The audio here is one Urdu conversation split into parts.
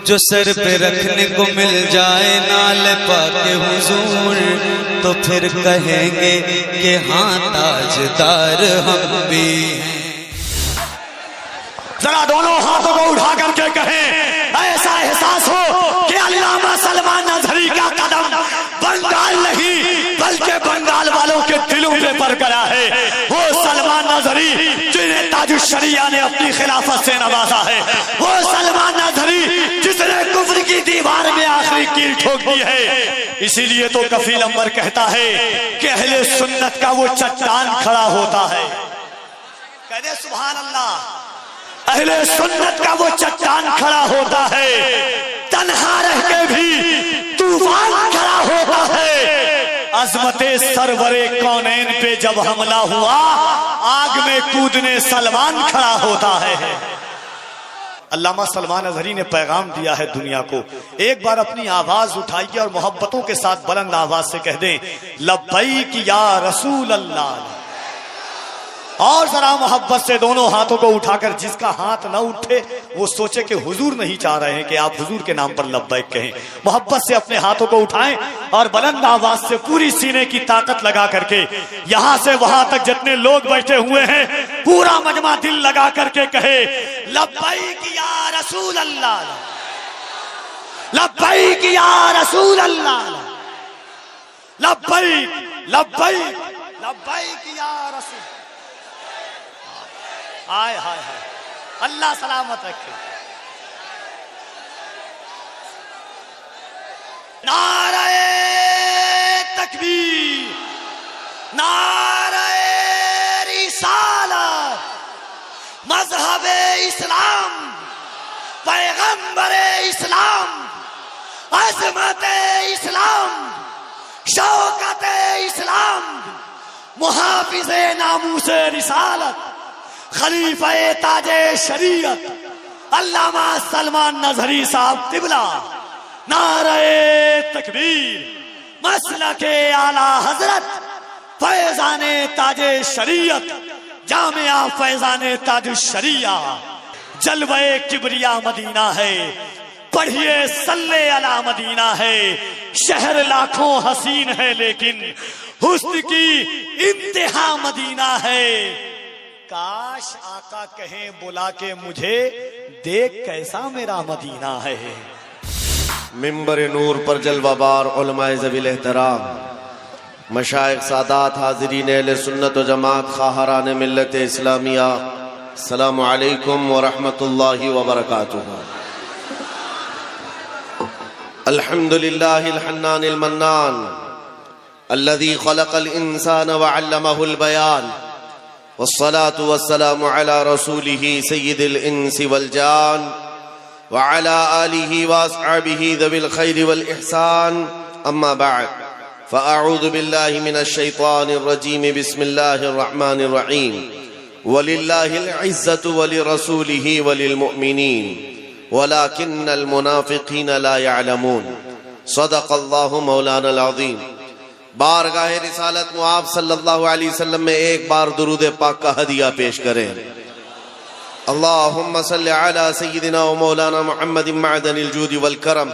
جو سر پہ رکھنے کو مل جائے نال پاک حضور تو پھر کہیں گے کہ ہاں تاجدار ہم بھی ہیں۔ ذرا دونوں ہاتھوں کو اٹھا کر کے کہیں ایسا احساس ہو کہ علامہ سلمان اظہری کا قدم بنگال نہیں بلکہ بنگال والوں کے دلوں پہ برقرار ہے۔ وہ سلمان اظہری جنہیں تاج الشریعہ نے اپنی خلافت سے نوازا ہے، وہ سلمان اظہری جس نے کفر کی دیوار میں آخری کیل ٹھوک دی ہے۔ اسی لیے تو کفیل انور کہتا ہے کہ اہل سنت کا وہ چٹان کھڑا ہوتا ہے۔ کہہ دے سبحان اللہ۔ اہل سنت کا وہ چٹان کھڑا ہوتا ہے، تنہا رہ کے بھی طوفان کھڑا ہوتا ہے۔ عظمت سرور کونین پہ جب حملہ ہوا آگ میں کودنے سلمان کھڑا ہوتا ہے۔ علامہ سلمان اظہری نے پیغام دیا ہے دنیا کو، ایک بار اپنی آواز اٹھائیے اور محبتوں کے ساتھ بلند آواز سے کہہ دیں لبیک یا رسول اللہ، اور ذرا محبت سے دونوں ہاتھوں کو اٹھا کر، جس کا ہاتھ نہ اٹھے وہ سوچے کہ حضور نہیں چاہ رہے ہیں کہ آپ حضور کے نام پر لبیک کہیں، محبت سے اپنے ہاتھوں کو اٹھائیں اور بلند آواز سے پوری سینے کی طاقت لگا کر کے یہاں سے وہاں تک جتنے لوگ بیٹھے ہوئے ہیں پورا مجمع دل لگا کر کے کہے لبیک یا رسول اللہ، لبیک یا رسول اللہ، لبیک لبیک لبیک یا رسول۔ آئے ہائے ہائے، اللہ سلامت رکھے۔ نعرہ تکبیر، نعرہ رسالت، مذہب اسلام، پیغمبر اسلام، عظمت اسلام، شوکت اسلام، محافظ ناموس رسالت، خلیفہ تاج شریعت علامہ سلمان اظہری صاحب قبلہ، نعرہ تکبیر، مسلک اعلی حضرت، فیضان تاج شریعت، جامعہ فیضان تاج الشریعہ، جلوہ کبریا مدینہ ہے، پڑھیے صلی علی مدینہ ہے، شہر لاکھوں حسین ہے لیکن حسن کی انتہا مدینہ ہے۔ کاش آقا کہیں بلا کے مجھے دیکھ کیسا میرا مدینہ ہے۔ منبر نور پر جلوہ بار علماء ذوی الاحترام، مشائخ سادات، حاضرین اہل سنت و جماعت، خواہران ملت اسلامیہ، السلام علیکم ورحمۃ اللہ وبرکاتہ۔ الحمدللہ الحنان المنان الذي خلق الانسان وعلمه البيان، والصلاة والسلام على رسوله سيد الإنس والجان وعلى آله وأصحابه ذوي الخير والإحسان، أما بعد فأعوذ بالله من الشيطان الرجيم، بسم الله الرحمن الرحيم، ولله العزة ولرسوله وللمؤمنين ولكن المنافقين لا يعلمون، صدق الله مولانا العظيم۔ بارگاہ رسالت معاب صلی اللہ علیہ وسلم میں ایک بار درود پاک کا ہدیہ پیش کریں۔ اللہم صلی علی سیدنا و مولانا محمد معدن الجود والکرم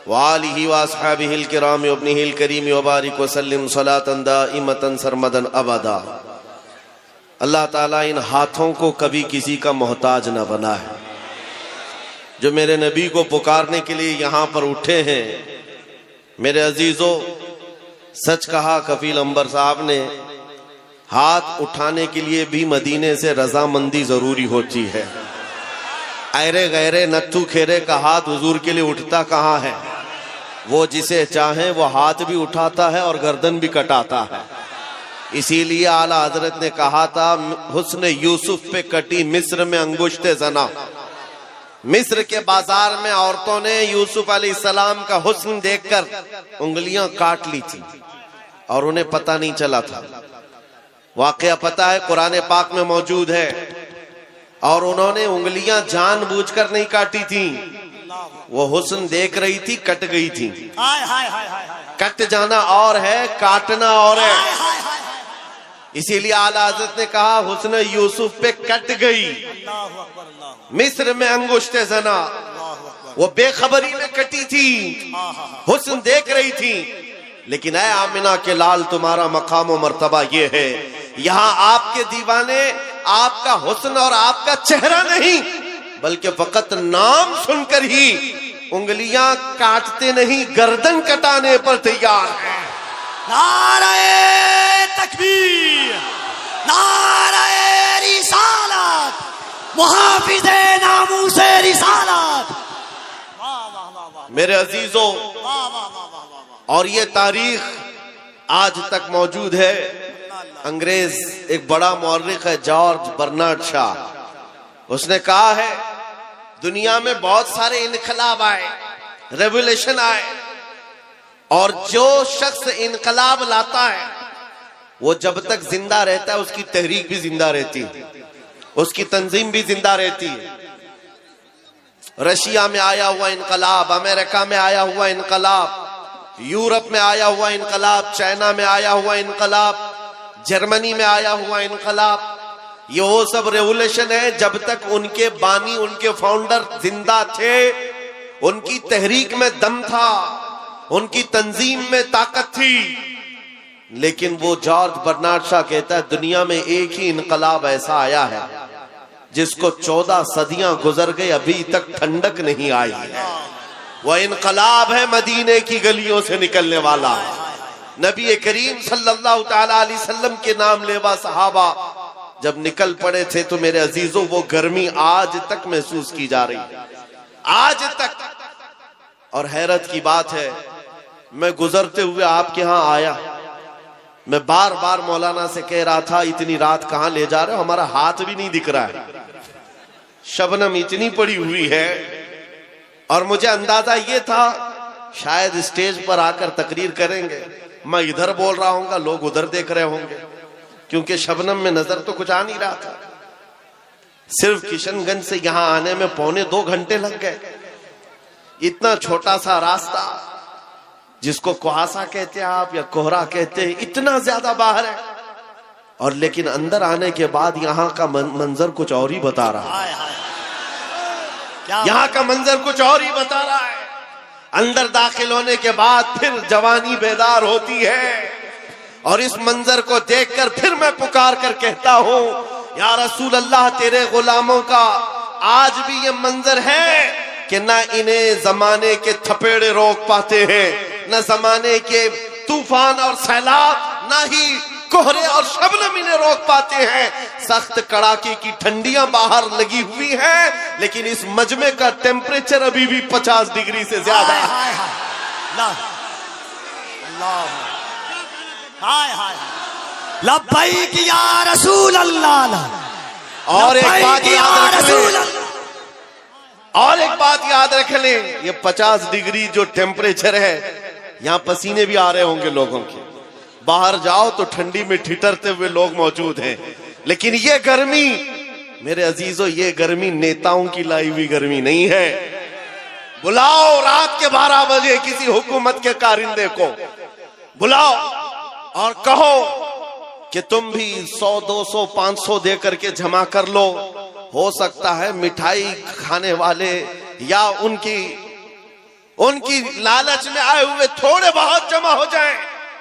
وآلہ واصحابہ الکرام وابنہ الکریم وبارک وسلم صلاة دائمتا سرمدا ابدا۔ اللہ تعالیٰ ان ہاتھوں کو کبھی کسی کا محتاج نہ بنا ہے، جو میرے نبی کو پکارنے کے لیے یہاں پر اٹھے ہیں۔ میرے عزیزو، سچ کہا کفیل انور صاحب نے، ہاتھ اٹھانے کے لیے بھی مدینے سے رضامندی ضروری ہوتی ہے۔ ایرے غیرے نتھو کھیرے کا ہاتھ حضور کے لیے اٹھتا کہاں ہے؟ وہ جسے چاہیں وہ ہاتھ بھی اٹھاتا ہے اور گردن بھی کٹاتا ہے۔ اسی لیے اعلیٰ حضرت نے کہا تھا حسن یوسف پہ کٹی مصر میں انگشت زنا۔ مصر کے بازار میں عورتوں نے یوسف علیہ السلام کا حسن دیکھ کر انگلیاں کاٹ لی تھی اور انہیں پتہ نہیں چلا تھا۔ واقعہ پتہ ہے، قرآن پاک میں موجود ہے، اور انہوں نے انگلیاں جان بوجھ کر نہیں کاٹی تھیں، وہ حسن دیکھ رہی تھی، کٹ گئی تھی۔ کٹ جانا اور ہے، کاٹنا اور ہے۔ اسی لیے اعلیٰ حضرت نے کہا حسن یوسف پہ کٹ گئی مصر میں انگشت زنا۔ وہ بے خبری میں کٹی تھی، حسن دیکھ رہی تھی، لیکن اے آمنہ کے لال تمہارا مقام و مرتبہ یہ ہے، یہاں آپ کے دیوانے آپ کا حسن اور آپ کا چہرہ نہیں بلکہ فقط نام سن کر ہی انگلیاں کاٹتے نہیں، گردن کٹانے پر تیار ہیں۔ نعرہ تکبیر، نعرہ رسالت، محافظ ناموس رسالت۔ میرے عزیزوں، اور یہ تاریخ آج تک موجود ہے۔ انگریز ایک بڑا مورخ ہے جارج برنارڈ شاہ، اس نے کہا ہے دنیا میں بہت سارے انقلاب آئے، ریولیوشن آئے، اور جو شخص انقلاب لاتا ہے وہ جب تک زندہ رہتا ہے اس کی تحریک بھی زندہ رہتی ہے، اس کی تنظیم بھی زندہ رہتی ہے۔ رشیا میں آیا ہوا انقلاب، امریکہ میں آیا ہوا انقلاب، یورپ میں آیا ہوا انقلاب، چائنا میں آیا ہوا انقلاب، جرمنی میں آیا ہوا انقلاب، یہ وہ سب ریولیوشن ہے جب تک ان کے بانی، ان کے فاؤنڈر زندہ تھے، ان کی تحریک میں دم تھا، ان کی تنظیم میں طاقت تھی۔ لیکن وہ جارج برنارڈ شاہ کہتا ہے دنیا میں ایک ہی انقلاب ایسا آیا ہے جس کو 14 صدیاں گزر گئے ابھی تک ٹھنڈک نہیں آئی ہے، وہ انقلاب ہے مدینے کی گلیوں سے نکلنے والا۔ نبی کریم صلی اللہ تعالی علیہ وسلم کے نام لیوا صحابہ جب نکل پڑے تھے تو میرے عزیزوں وہ گرمی آج تک محسوس کی جا رہی ہے، آج تک۔ اور حیرت کی بات ہے، میں گزرتے ہوئے آپ کے ہاں آیا، میں بار بار مولانا سے کہہ رہا تھا اتنی رات کہاں لے جا رہے ہو، ہمارا ہاتھ بھی نہیں دکھ رہا ہے، شبنم اتنی پڑی ہوئی ہے۔ اور مجھے اندازہ یہ تھا شاید اسٹیج پر آ کر تقریر کریں گے، میں ادھر بول رہا ہوں گا، لوگ ادھر دیکھ رہے ہوں گے، کیونکہ شبنم میں نظر تو کچھ آ نہیں رہا تھا۔ صرف کشن گنج سے یہاں آنے میں 2.25 گھنٹے لگ گئے، اتنا چھوٹا سا راستہ جس کو کوہاسا کہتے ہیں آپ یا کوہرا کہتے ہیں، اتنا زیادہ باہر ہے، اور لیکن اندر آنے کے بعد یہاں کا منظر کچھ اور ہی بتا رہا ہے، یہاں کا منظر کچھ اور ہی بتا رہا ہے۔ اندر داخل ہونے کے بعد پھر جوانی بیدار ہوتی ہے، اور اس منظر کو دیکھ کر پھر میں پکار کر کہتا ہوں یا رسول اللہ تیرے غلاموں کا آج بھی یہ منظر ہے کہ نہ انہیں زمانے کے تھپیڑے روک پاتے ہیں، نہ زمانے کے طوفان اور سیلاب، نہ ہی کوہرے اور شبنم انہیں روک پاتے ہیں۔ سخت کڑاکے کی ٹھنڈیاں باہر لگی ہوئی ہیں، لیکن اس مجمع کا ٹیمپریچر ابھی بھی 50 ڈگری سے زیادہ ہے۔ لبیک یا رسول اللہ، اور ایک بات یاد رکھ لیں، یہ 50 ڈگری جو ٹیمپریچر ہے، یہاں پسینے بھی آ رہے ہوں گے لوگوں کے، باہر جاؤ تو ٹھنڈی میں ٹھٹرتے ہوئے لوگ موجود ہیں، لیکن یہ گرمی میرے عزیزو، یہ گرمی نیتاؤں کی لائی ہوئی گرمی نہیں ہے۔ بلاؤ رات کے 12 بجے کسی حکومت کے کارندے کو، بلاؤ اور کہو کہ تم بھی 100 200 500 دے کر کے جمع کر لو، ہو سکتا ہے مٹھائی کھانے والے یا ان کی لالچ میں آئے ہوئے تھوڑے بہت جمع ہو جائیں،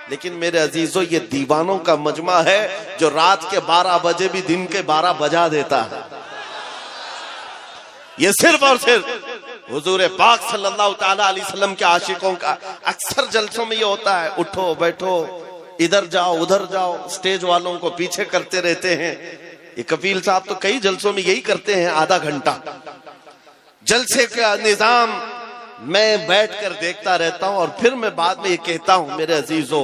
لیکن میرے عزیزو یہ دیوانوں کا مجمع ہے جو رات کے 12 بجے بھی دن کے 12 بجا دیتا ہے۔ یہ صرف اور صرف حضور پاک صلی اللہ تعالی علیہ وسلم کے عاشقوں کا اکثر جلسوں میں یہ ہوتا ہے، اٹھو بیٹھو، ادھر جاؤ ادھر جاؤ، سٹیج والوں کو پیچھے کرتے رہتے ہیں۔ یہ کفیل صاحب تو کئی جلسوں میں یہی کرتے ہیں، آدھا گھنٹہ جلسے کا نظام میں بیٹھ کر دیکھتا رہتا ہوں، اور پھر میں بعد میں یہ کہتا ہوں میرے عزیزو،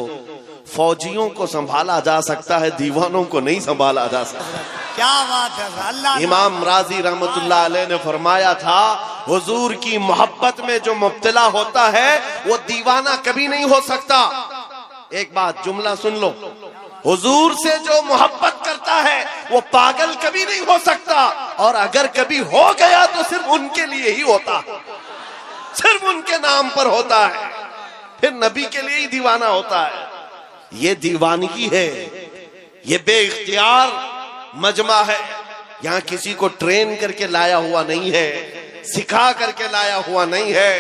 فوجیوں کو سنبھالا جا سکتا ہے، دیوانوں کو نہیں سنبھالا جا سکتا۔ کیا بات ہے اللہ۔ امام راضی رحمت اللہ علیہ نے فرمایا تھا حضور کی محبت میں جو مبتلا ہوتا ہے وہ دیوانہ کبھی نہیں ہو سکتا۔ ایک بات جملہ سن لو، حضور سے جو محبت کرتا ہے وہ پاگل کبھی نہیں ہو سکتا، اور اگر کبھی ہو گیا تو صرف ان کے لیے ہی ہوتا، صرف ان کے نام پر ہوتا ہے، پھر نبی کے لیے ہی دیوانہ ہوتا ہے۔ یہ دیوانگی ہے، یہ بے اختیار مجمع ہے، یہاں کسی کو ٹرین کر کے لایا ہوا نہیں ہے، سکھا کر کے لایا ہوا نہیں ہے.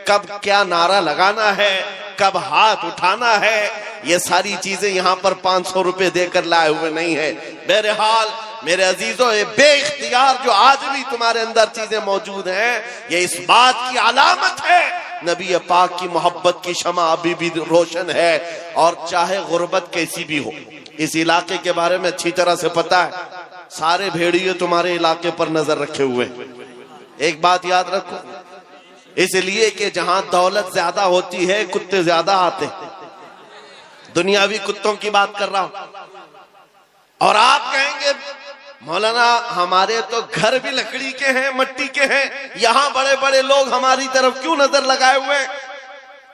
کب کیا نعرہ لگانا ہے, کب ہاتھ اٹھانا ہے, یہ ساری چیزیں یہاں پر 500 روپے دے کر لائے ہوئے نہیں ہے. بہرحال میرے عزیزوں, یہ بے اختیار جو آج بھی تمہارے اندر چیزیں موجود ہیں, یہ اس بات کی علامت ہے نبی پاک کی محبت کی شمع ابھی بھی روشن ہے. اور چاہے غربت کیسی بھی ہو, اس علاقے کے بارے میں اچھی طرح سے پتا ہے, سارے بھیڑیے تمہارے علاقے پر نظر رکھے ہوئے. ایک بات یاد رکھو, اس لیے کہ جہاں دولت زیادہ ہوتی ہے کتے زیادہ آتے. دنیاوی کتوں کی بات کر رہا ہوں. اور آپ کہیں گے مولانا ہمارے تو گھر بھی لکڑی کے ہیں, مٹی کے ہیں, یہاں بڑے بڑے لوگ ہماری طرف کیوں نظر لگائے ہوئے؟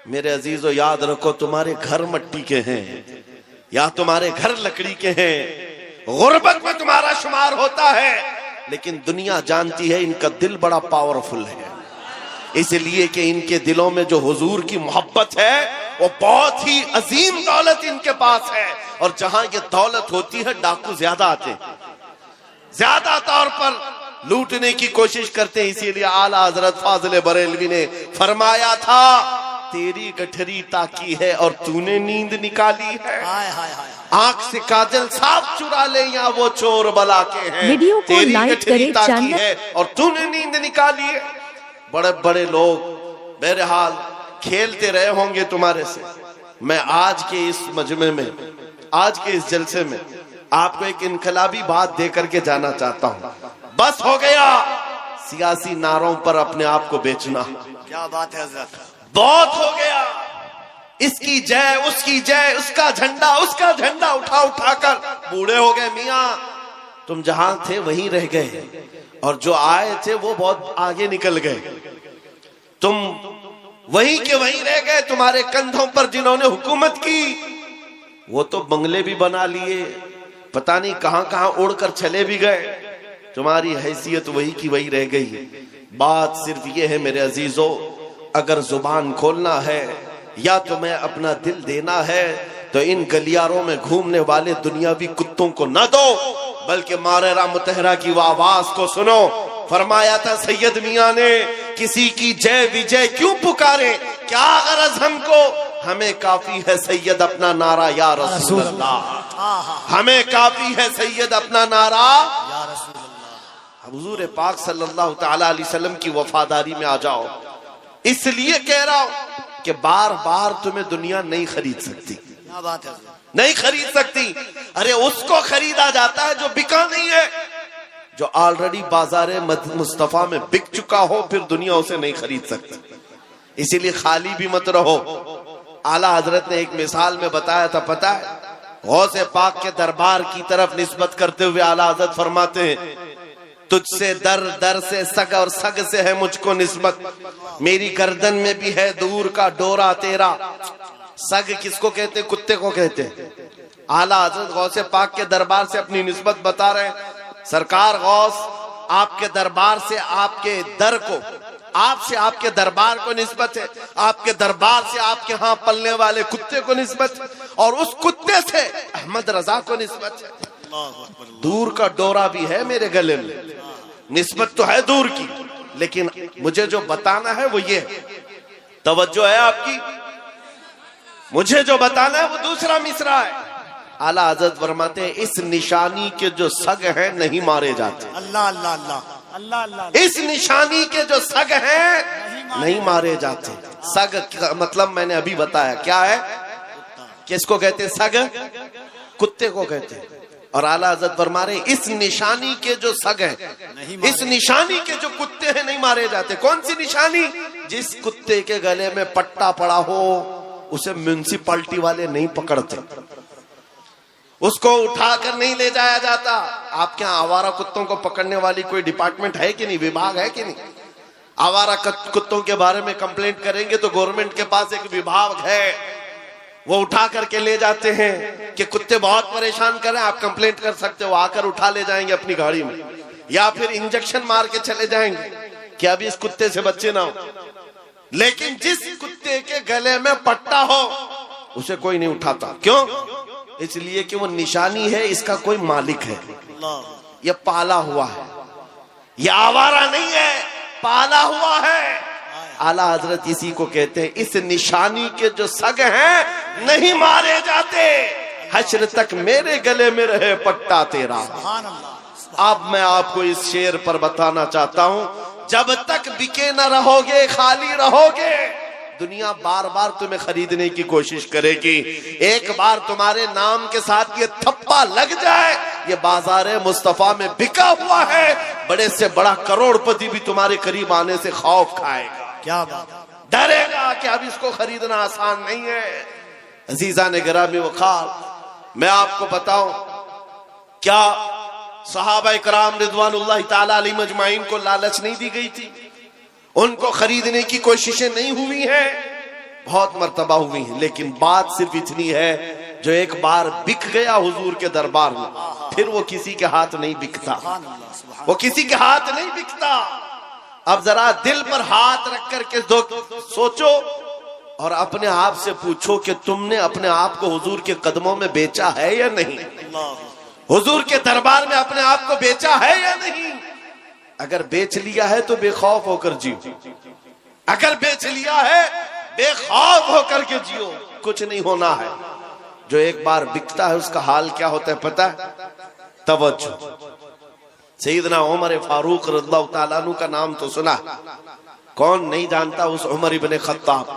میرے عزیزو یاد رکھو, تمہارے گھر مٹی کے ہیں یا تمہارے گھر لکڑی کے ہیں, غربت میں تمہارا شمار ہوتا ہے, لیکن دنیا جانتی ہے ان کا دل بڑا پاورفل ہے. اس لیے کہ ان کے دلوں میں جو حضور کی محبت ہے وہ بہت ہی عظیم دولت ان کے پاس ہے. اور جہاں یہ دولت ہوتی ہے ڈاکو زیادہ آتے ہیں, زیادہ طور پر لوٹنے کی کوشش کرتے ہیں. اسی لیے اعلیٰ حضرت فاضل بریلوی نے فرمایا تھا, تیری گٹھری تاکی ہے اور تو نے نیند نکالی ہے. آنکھ سے کاجل صاف چرا لے یا وہ چور بلا کے ہیں, تیری گٹھری تاکی ہے اور تو نے نیند نکالی ہے. بڑے بڑے لوگ بہرحال کھیلتے رہے ہوں گے تمہارے سے. میں آج کے اس مجمع میں, آج کے اس جلسے میں آپ کو ایک انقلابی بات دے کر کے جانا چاہتا ہوں. بس ہو گیا سیاسی نعروں پر اپنے آپ کو بیچنا. کیا بات ہے حضرت, بہت ہو گیا. اس کی جے, اس کی جے, اس کا جھنڈا, اس کا جھنڈا اٹھا اٹھا کر بوڑھے ہو گئے. میاں تم جہاں تھے وہیں رہ گئے, اور جو آئے تھے وہ بہت آگے نکل گئے. تم وہیں کے وہیں رہ گئے. تمہارے کندھوں پر جنہوں نے حکومت کی وہ تو بنگلے بھی بنا لیے, پتہ نہیں کہاں کہاں اڑ کر چلے بھی گئے. تمہاری حیثیت وہی کی وہی رہ گئی. بات صرف یہ ہے میرے عزیزو, اگر زبان کھولنا ہے یا تمہیں اپنا دل دینا ہے تو ان گلیاروں میں گھومنے والے دنیاوی کتوں کو نہ دو, بلکہ ماررہ متحرہ کی وہ آواز کو سنو. فرمایا تھا سید میاں نے, کسی کی جے وجے کیوں پکارے, کیا غرض ہم کو, ہمیں کافی ہے سید اپنا نعرہ یا رسول اللہ, ہمیں کافی ہے سید اپنا نعرہ یا رسول اللہ. حضور پاک صلی اللہ تعالی علیہ وسلم کی وفاداری میں آ جاؤ. اس لیے کہہ رہا ہوں کہ بار بار تمہیں دنیا نہیں خرید سکتی, نہیں خرید سکتی. ارے اس کو خریدا جاتا ہے جو بکا نہیں ہے, جو آلریڈی بازار مصطفیٰ میں بک چکا ہو, پھر دنیا اسے نہیں خرید سکتی. اسی لیے خالی بھی مت رہو. اعلیٰ حضرت نے ایک مثال میں بتایا تھا, پتہ ہے, غوث پاک کے دربار کی طرف نسبت کرتے ہوئے اعلیٰ حضرت فرماتے ہیں, تجھ سے در, در سے سگ, اور سگ سے ہے مجھ کو نسبت. میری گردن میں بھی ہے دور کا ڈورا تیرا. سگ کس کو کہتے, کتے کو کہتے. اعلیٰ حضرت غوث پاک کے دربار سے اپنی نسبت بتا رہے ہیں. سرکار غوث آپ کے دربار سے آپ کے در کو, آپ سے آپ کے دربار کو نسبت ہے, آپ کے دربار سے آپ کے ہاں پلنے والے کتے کو نسبت ہے, اور اس کتے سے احمد رضا کو نسبت ہے. دور کا ڈورا بھی ہے میرے گلے میں, نسبت تو ہے دور کی, لیکن مجھے جو بتانا ہے وہ یہ ہے. توجہ ہے آپ کی, مجھے جو بتانا ہے وہ دوسرا مصرع ہے. اعلیٰ حضرت فرماتے ہیں, اس نشانی کے جو سگ ہیں نہیں مارے جاتے. اللہ اللہ اللہ اللہ اللہ. اس نشانی کے جو سگ ہیں نہیں مارے جاتے. سگ کا مطلب میں نے ابھی بتایا کیا ہے, کس کو کہتے سگ, کتے کو کہتے. اور اعلیٰ حضرت فرما رہے اس نشانی کے جو سگ ہیں, اس نشانی کے جو کتے ہیں نہیں مارے جاتے. کون سی نشانی, جس کتے کے گلے میں پٹا پڑا ہو اسے میونسپلٹی والے نہیں پکڑتے, اس کو اٹھا کر نہیں لے جایا جاتا. آپ کے ہاں آوارہ کتوں کو پکڑنے والی کوئی ڈپارٹمنٹ ہے کہ نہیں, وبھاگ ہے کہ نہیں؟ آوارہ کتوں کے بارے میں کمپلینٹ کریں گے تو گورنمنٹ کے پاس ایک وبھاگ ہے, وہ اٹھا کر کے لے جاتے ہیں کہ کتے بہت پریشان کریں, آپ کمپلینٹ کر سکتے ہو, آ کر اٹھا لے جائیں گے اپنی گاڑی میں, یا پھر انجیکشن مار کے چلے جائیں گے کہ ابھی اس کتے سے بچے نہ ہو. لیکن جس کتے کے گلے میں پٹا ہو اسے کوئی نہیں اٹھاتا. کیوں؟ اس لیے کہ وہ نشانی ہے, اس کا کوئی مالک ہے, یہ پالا ہوا ہے, یہ آوارہ نہیں ہے. پالا ہوا ہے. اعلیٰ حضرت اسی کو کہتے ہیں اس نشانی کے جو سگ ہیں نہیں مارے جاتے. حشر تک میرے گلے میں رہے پٹا تیرا. اب میں آپ کو اس شعر پر بتانا چاہتا ہوں، جب تک بکے نہ رہو گے، خالی رہو گے، دنیا بار بار تمہیں خریدنے کی کوشش کرے گی. ایک بار تمہارے نام کے ساتھ یہ تھپا لگ جائے، یہ بازار مصطفیٰ میں بکا ہوا ہے، بڑے سے بڑا کروڑ پتی بھی تمہارے قریب آنے سے خوف کھائے گا. کیا بات، ڈرے گا کہ اب اس کو خریدنا آسان نہیں ہے. عزیزان گرامی وقار، میں آپ کو بتاؤں، کیا صحابہ کرام رضوان اللہ تعالی علیہ مجمعین کو لالچ نہیں دی گئی تھی؟ ان کو خریدنے کی کوششیں نہیں ہوئی ہیں؟ بہت مرتبہ ہوئی ہیں، لیکن بات صرف اتنی ہے جو ایک بار بک گیا حضور کے دربار میں، پھر وہ کسی کے ہاتھ نہیں بکتا، وہ کسی کے ہاتھ نہیں بکتا. اب ذرا دل پر ہاتھ رکھ کر کے سوچو اور اپنے آپ سے پوچھو کہ تم نے اپنے آپ کو حضور کے قدموں میں بیچا ہے یا نہیں؟ حضور کے دربار میں اپنے آپ کو بیچا ہے یا نہیں؟ اگر بیچ لیا ہے تو بے خوف ہو کر جیو، اگر بیچ لیا ہے بے خوف ہو کر کے جیو. کچھ نہیں ہونا ہے. جو ایک بار بکتا ہے اس کا حال کیا ہوتا ہے پتہ ہے؟ توجہ. سیدنا عمر فاروق رضی اللہ تعالیٰ عنہ کا نام تو سنا، کون نہیں جانتا اس عمر ابن خطاب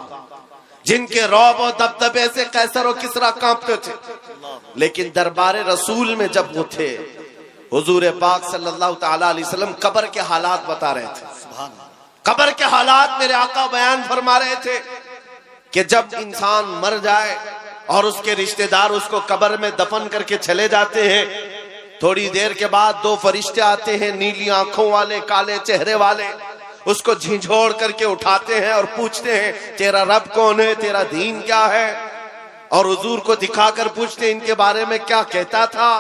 جن کے رعب و دبدبے سے قیصر و کسریٰ کانپتے تھے. لیکن دربار رسول میں جب وہ تھے، حضور پاک صلی اللہ تعالیٰ علیہ وسلم قبر کے حالات بتا رہے تھے. قبر کے حالات میرے آقا بیان فرما رہے تھے کہ جب انسان مر جائے اور اس کے رشتہ دار اس کو قبر میں دفن کر کے چلے جاتے ہیں، تھوڑی دیر کے بعد دو فرشتے آتے ہیں، نیلی آنکھوں والے، کالے چہرے والے، اس کو جھنجھوڑ کر کے اٹھاتے ہیں اور پوچھتے ہیں تیرا رب کون ہے، تیرا دین کیا ہے، اور حضور کو دکھا کر پوچھتے ہیں ان کے بارے میں کیا کہتا تھا.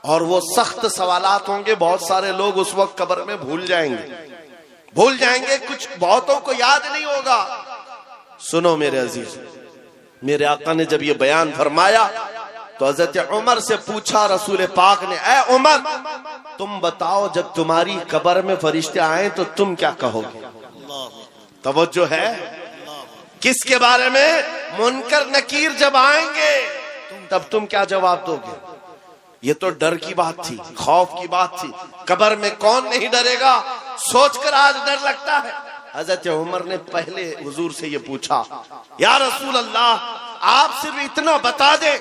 اور وہ سخت سوالات ہوں گے. بہت سارے لوگ اس وقت قبر میں بھول جائیں گے، کچھ بہتوں کو یاد نہیں ہوگا. سنو میرے عزیز، میرے آقا نے جب یہ بیان فرمایا تو حضرت عمر سے پوچھا رسول پاک نے، اے عمر تم بتاؤ جب تمہاری قبر میں فرشتے آئیں تو تم کیا کہو گے؟ توجہ ہے. کس کے بارے میں؟ منکر نکیر جب آئیں گے تب تم کیا جواب دو گے؟ یہ تو ڈر کی بات تھی، خوف کی بات تھی. قبر میں کون نہیں ڈرے گا؟ سوچ کر آج ڈر لگتا ہے. حضرت عمر نے پہلے حضور سے یہ پوچھا، یا رسول اللہ آپ صرف اتنا بتا دیں،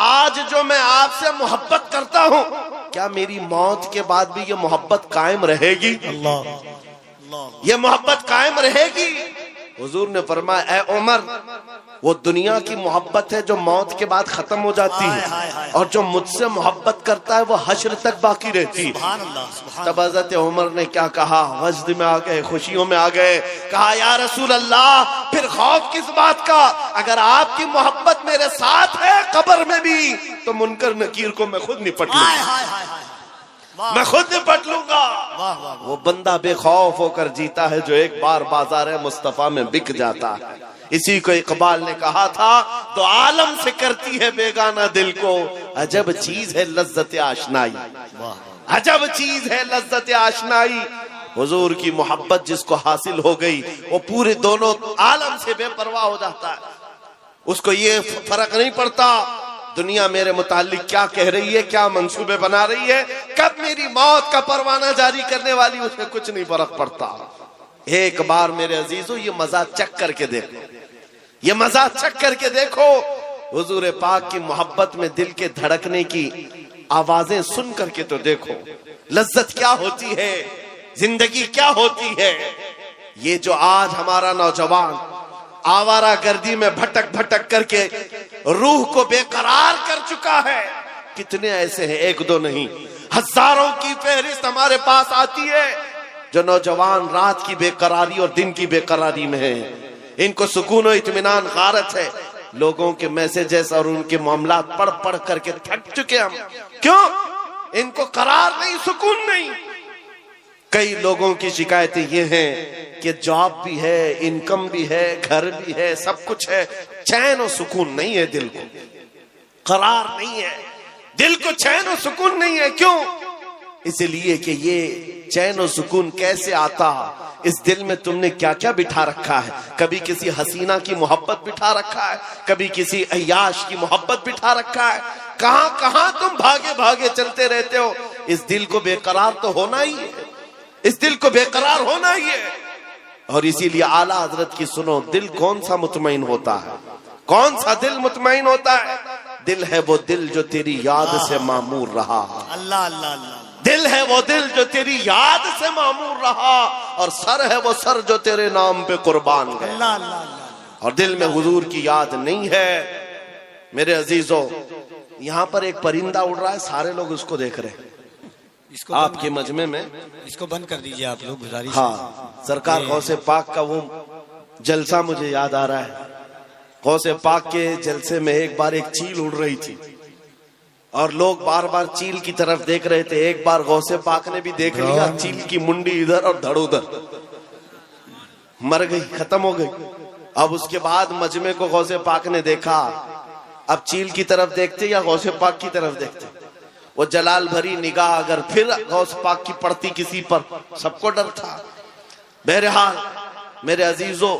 آج جو میں آپ سے محبت کرتا ہوں کیا میری موت کے بعد بھی یہ محبت قائم رہے گی؟ یہ محبت قائم رہے گی؟ حضور نے فرمایا، اے عمر وہ دنیا کی محبت ہے جو موت کے بعد ختم ہو جاتی ہے، اور جو مجھ سے محبت کرتا ہے وہ حشر تک باقی رہتی ہے. تب حضرت عمر نے کیا کہا؟ وجد میں آ گئے، خوشیوں میں آ گئے. کہا یا رسول اللہ پھر خوف کس بات کا؟ اگر آپ کی محبت میرے ساتھ ہے قبر میں بھی تو منکر نکیر کو میں خود نپٹ لوں گا، میں خود نپٹ لوں گا. وہ بندہ بے خوف ہو کر جیتا ہے جو ایک بار بازار مصطفیٰ میں بک جاتا ہے. اسی کو اقبال نے کہا تھا، تو عالم سے کرتی ہے بیگانہ دل کو، عجب چیز ہے لذت آشنائی، عجب چیز ہے لذت آشنائی. حضور کی محبت جس کو حاصل ہو گئی وہ پورے دونوں عالم سے بے پرواہ ہو جاتا ہے. اس کو یہ فرق نہیں پڑتا دنیا میرے متعلق کیا کہہ رہی ہے، کیا منصوبے بنا رہی ہے، کب میری موت کا پروانہ جاری کرنے والی، اس میں کچھ نہیں فرق پڑتا. ایک بار میرے عزیزو یہ مزہ چکھ کر کے دیکھو، یہ مزہ چکھ کر کے دیکھو. حضور پاک کی محبت میں دل کے دھڑکنے کی آوازیں سن کر کے تو دیکھو لذت کیا ہوتی ہے، زندگی کیا ہوتی ہے. یہ جو آج ہمارا نوجوان آوارہ گردی میں بھٹک بھٹک کر کے روح کو بے قرار کر چکا ہے، کتنے ایسے ہیں، ایک دو نہیں، ہزاروں کی فہرست ہمارے پاس آتی ہے جو نوجوان رات کی بے قراری اور دن کی بے قراری میں ہیں. ان کو سکون و اطمینان غارت ہے. لوگوں کے میسیجز اور ان کے معاملات پڑھ پڑھ کر کے تھک چکے ہم. کیوں؟ ان کو قرار نہیں، سکون نہیں. کئی لوگوں کی شکایتیں یہ ہیں کہ جاب بھی ہے، انکم بھی ہے، گھر بھی ہے، سب کچھ ہے، چین و سکون نہیں ہے، دل کو قرار نہیں ہے، دل کو چین و سکون نہیں ہے. کیوں؟ اس لیے کہ یہ چین و سکون کیسے آتا؟ اس دل میں تم نے کیا کیا بٹھا رکھا ہے؟ کبھی کسی حسینہ کی محبت بٹھا رکھا ہے، کبھی کسی عیاش کی محبت بٹھا رکھا ہے، کہاں کہاں تم بھاگے بھاگے چلتے رہتے ہو؟ اس دل کو بے قرار تو ہونا ہی ہے، اس دل کو بے قرار ہونا ہی ہے۔ اور اسی لیے اعلیٰ حضرت کی سنو، دل کون سا مطمئن ہوتا ہے؟ کون سا دل مطمئن ہوتا ہے؟ دل ہے وہ دل جو تیری یاد سے معمور رہا، اللہ اللہ اللہ، دل ہے وہ دل جو تیری یاد سے معمور رہا، اور سر ہے وہ سر جو تیرے نام پہ قربان گئے۔ اللہ اللہ اللہ، اور دل میں حضور کی یاد نہیں ہے۔ میرے عزیزو، یہاں پر ایک پرندہ اڑ رہا ہے، سارے لوگ اس کو دیکھ رہے ہیں اس کو آپ کے مجمع میں۔ اس کو بند کر دیجئے آپ لوگ، گزارش۔ ہاں، سرکار غوث پاک کا وہ جلسہ مجھے یاد آ رہا ہے۔ غوث پاک کے جلسے میں ایک بار ایک چیل اڑ رہی تھی اور لوگ بار بار چیل کی طرف دیکھ رہے تھے۔ ایک بار غوث پاک نے بھی دیکھ لیا، چیل کی منڈی ادھر اور دھڑ ادھر، مر گئی، ختم ہو گئی۔ اب اس کے بعد مجمع کو غوث پاک نے دیکھا، اب چیل کی طرف دیکھتے یا غوث پاک کی طرف دیکھتے؟ وہ جلال بھری نگاہ اگر پھر غوث پاک کی پڑتی کسی پر، سب کو ڈر تھا۔ بہرحال میرے عزیزو،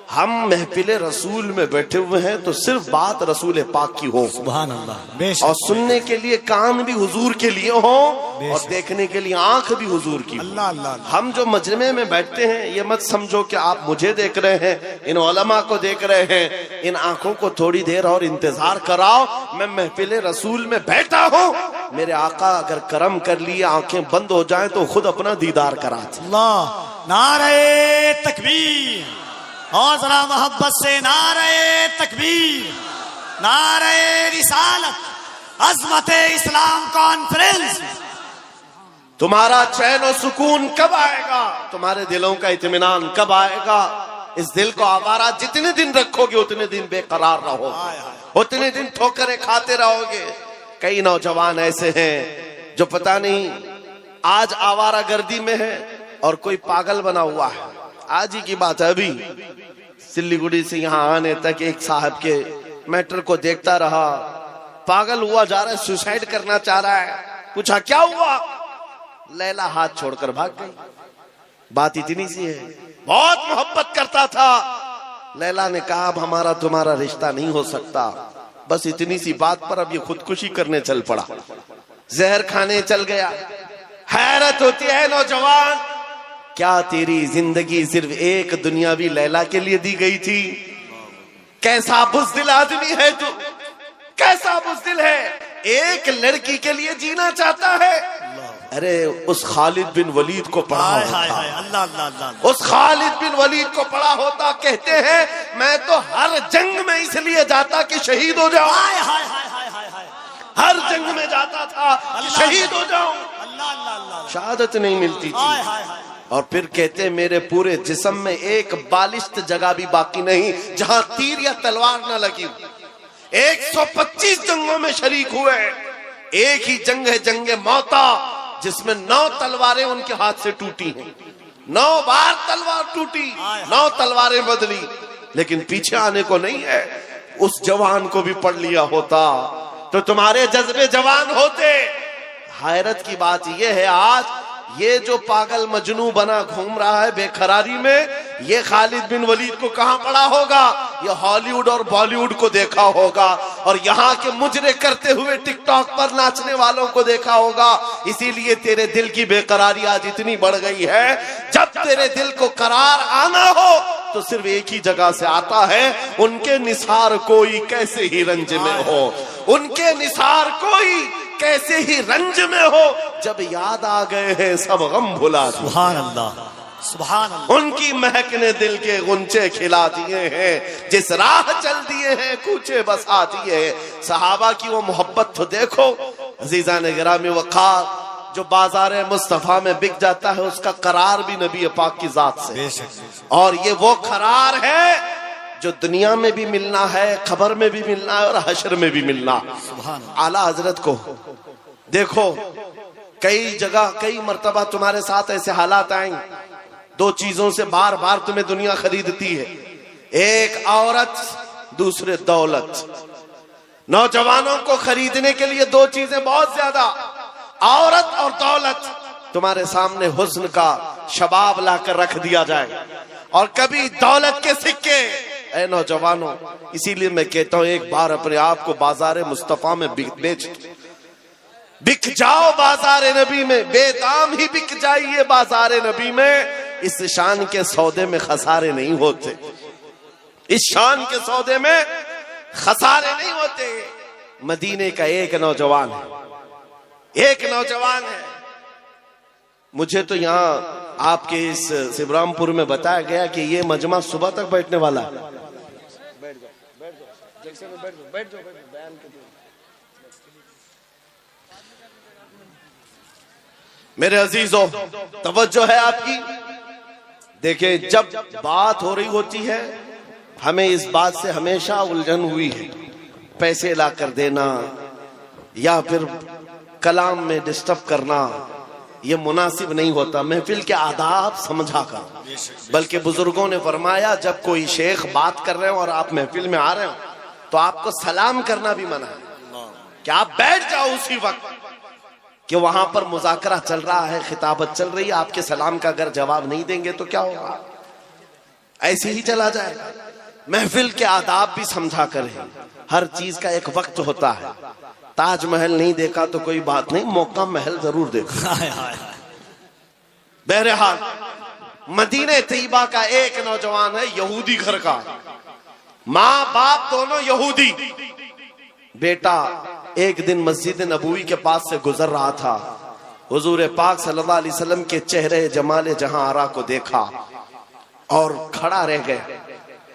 ہم محفل رسول میں بیٹھے ہوئے ہیں تو صرف بات رسول پاک کی ہو، سبحان اللہ، بے شک، اور سننے کے لیے کان بھی حضور کے لیے ہوں اور دیکھنے کے لیے آنکھ بھی حضور کی۔ اللہ اللہ، ہم جو مجمع میں بیٹھتے ہیں یہ مت سمجھو کہ آپ مجھے دیکھ رہے ہیں، ان علماء کو دیکھ رہے ہیں۔ ان آنکھوں کو تھوڑی دیر اور انتظار کراؤ، میں محفل رسول میں بیٹھا ہوں، میرے آقا اگر کرم کر لیے آنکھیں بند ہو جائیں تو خود اپنا دیدار کراتے۔ اللہ، نعرہ تکبیر، اور ذرا محبت سے نعرہ تکبیر، نعرہ رسالت، عظمت اسلام کانفرنس۔ تمہارا چین و سکون کب آئے گا؟ تمہارے دلوں کا اطمینان کب آئے گا؟ اس دل کو آوارہ جتنے دن رکھو گے اتنے دن بے قرار رہو گے، اتنے دن ٹھوکریں کھاتے رہو گے۔ کئی نوجوان ایسے ہیں جو پتہ نہیں آج آوارہ گردی میں ہے اور کوئی پاگل بنا ہوا ہے۔ آج ہی کی بات ہے، ابھی سلیگوڑی سے یہاں آنے تک ایک صاحب کے میٹر کو دیکھتا رہا، پاگل ہوا جا رہا ہے، سوسائیڈ کرنا چاہ رہا ہے۔ پوچھا کیا ہوا؟ لیلا ہاتھ چھوڑ کر بھاگ گئی۔ بات اتنی سی ہے، بہت محبت کرتا تھا۔ لیلا نے کہا اب ہمارا تمہارا رشتہ نہیں ہو سکتا، بس اتنی سی بات پر اب یہ خودکشی کرنے چل پڑا، زہر کھانے چل گیا۔ حیرت ہوتی ہے نوجوان، کیا تیری زندگی صرف ایک دنیاوی لیلا کے لیے دی گئی تھی؟ کیسا بزدل آدمی ہے تو، کیسا بزدل ہے، ایک لڑکی کے لیے جینا چاہتا ہے۔ ارے اس خالد بن ولید کو پڑھا ہوتا، اللہ اللہ اللہ، اس خالد بن ولید کو پڑھا ہوتا، کہتے ہیں میں تو ہر جنگ میں اس لیے جاتا کہ شہید ہو جاؤں، ہر جنگ میں جاتا تھا کہ شہید ہو جاؤں، شہادت نہیں ملتی تھی۔ اور پھر کہتے میرے پورے جسم میں ایک بالشت جگہ بھی باقی نہیں جہاں تیر یا تلوار نہ لگی۔ 125 جنگوں میں شریک ہوئے، ایک ہی جنگ ہے جنگ موتا جس میں 9 تلواریں ان کے ہاتھ سے ٹوٹی ہیں، 9 بار تلوار ٹوٹی، 9 تلواریں بدلی، لیکن پیچھے آنے کو نہیں ہے۔ اس جوان کو بھی پڑھ لیا ہوتا تو تمہارے جذبے جوان ہوتے۔ حیرت کی بات یہ ہے آج یہ جو پاگل مجنو بنا گھوم رہا ہے بے قراری میں، یہ خالد بن ولید کو کہاں پڑا ہوگا؟ یہ ہالی ووڈ اور بالی ووڈ کو دیکھا ہوگا، اور یہاں کے مجرے کرتے ہوئے ٹک ٹاک پر ناچنے والوں کو دیکھا ہوگا۔ اسی لیے تیرے دل کی بے قراری آج اتنی بڑھ گئی ہے۔ جب تیرے دل کو قرار آنا ہو تو صرف ایک ہی جگہ سے آتا ہے، ان کے نثار کوئی کیسے ہی رنج میں ہو، ان کے نثار کوئی کیسے ہی رنج میں ہو، جب یاد آ گئے ہیں سب غم بھلا دیا۔ سبحان اللہ، سبحان اللہ، ان کی مہک نے دل کے غنچے کھلا دیے ہیں، جس راہ چل دیے ہیں کوچے بسا دیے ہیں۔ صحابہ کی وہ محبت تو دیکھو عزیزان گرامی، وقار جو بازار مصطفیٰ میں بک جاتا ہے اس کا قرار بھی نبی پاک کی ذات سے، اور یہ وہ قرار ہے جو دنیا میں بھی ملنا ہے، خبر میں بھی ملنا ہے اور حشر میں بھی ملنا۔ اعلیٰ حضرت کو دیکھو، کئی جگہ کئی مرتبہ تمہارے ساتھ ایسے حالات آئیں، 2 چیزوں سے بار بار تمہیں دنیا خریدتی ہے، ایک عورت، دوسرے دولت۔ نوجوانوں کو خریدنے کے لیے 2 چیزیں بہت زیادہ، عورت اور دولت۔ تمہارے سامنے حسن کا شباب لا کر رکھ دیا جائے اور کبھی دولت کے سکے. اے نوجوانوں، اسی لیے میں کہتا ہوں ایک بار اپنے آپ کو بازار مصطفیٰ میں بیچ بک جاؤ. بازار نبی میں بے دام ہی بک جائیے. بازار نبی میں اس شان کے سودے میں خسارے نہیں ہوتے. اس شان کے سودے میں خسارے نہیں ہوتے. مدینے کا ایک نوجوان ہے. مجھے تو یہاں آپ کے اس سبرام پور میں بتایا گیا کہ یہ مجمع صبح تک بیٹھنے والا ہے. میرے عزیزوں، توجہ ہے آپ کی. دیکھیں، جب بات ہو رہی ہوتی ہے ہمیں اس بات سے ہمیشہ الجھن ہوئی ہے. پیسے لا کر دینا یا پھر کلام میں ڈسٹرب کرنا یہ مناسب نہیں ہوتا. محفل کے آداب سمجھا کر. بلکہ بزرگوں نے فرمایا جب کوئی شیخ بات کر رہے ہو اور آپ محفل میں آ رہے ہو تو آپ کو سلام کرنا بھی منع ہے کہ آپ بیٹھ جاؤ اسی وقت کہ وہاں پر مذاکرہ چل رہا ہے، خطابت چل رہی ہے. آپ کے سلام کا اگر جواب نہیں دیں گے تو کیا ہوگا؟ ایسے ہی چلا جائے گا. محفل کے آداب بھی سمجھا کریں. ہر چیز کا ایک وقت ہوتا ہے. تاج محل نہیں دیکھا تو کوئی بات نہیں، موقع محل ضرور دیکھا. بہرحال مدینہ طیبہ کا ایک نوجوان ہے، یہودی گھر کا، ماں باپ دونوں یہودی. بیٹا ایک دن مسجد نبوی کے پاس سے گزر رہا تھا. حضور پاک صلی اللہ علیہ وسلم کے چہرے جمال جہاں آرا کو دیکھا اور کھڑا رہ گئے.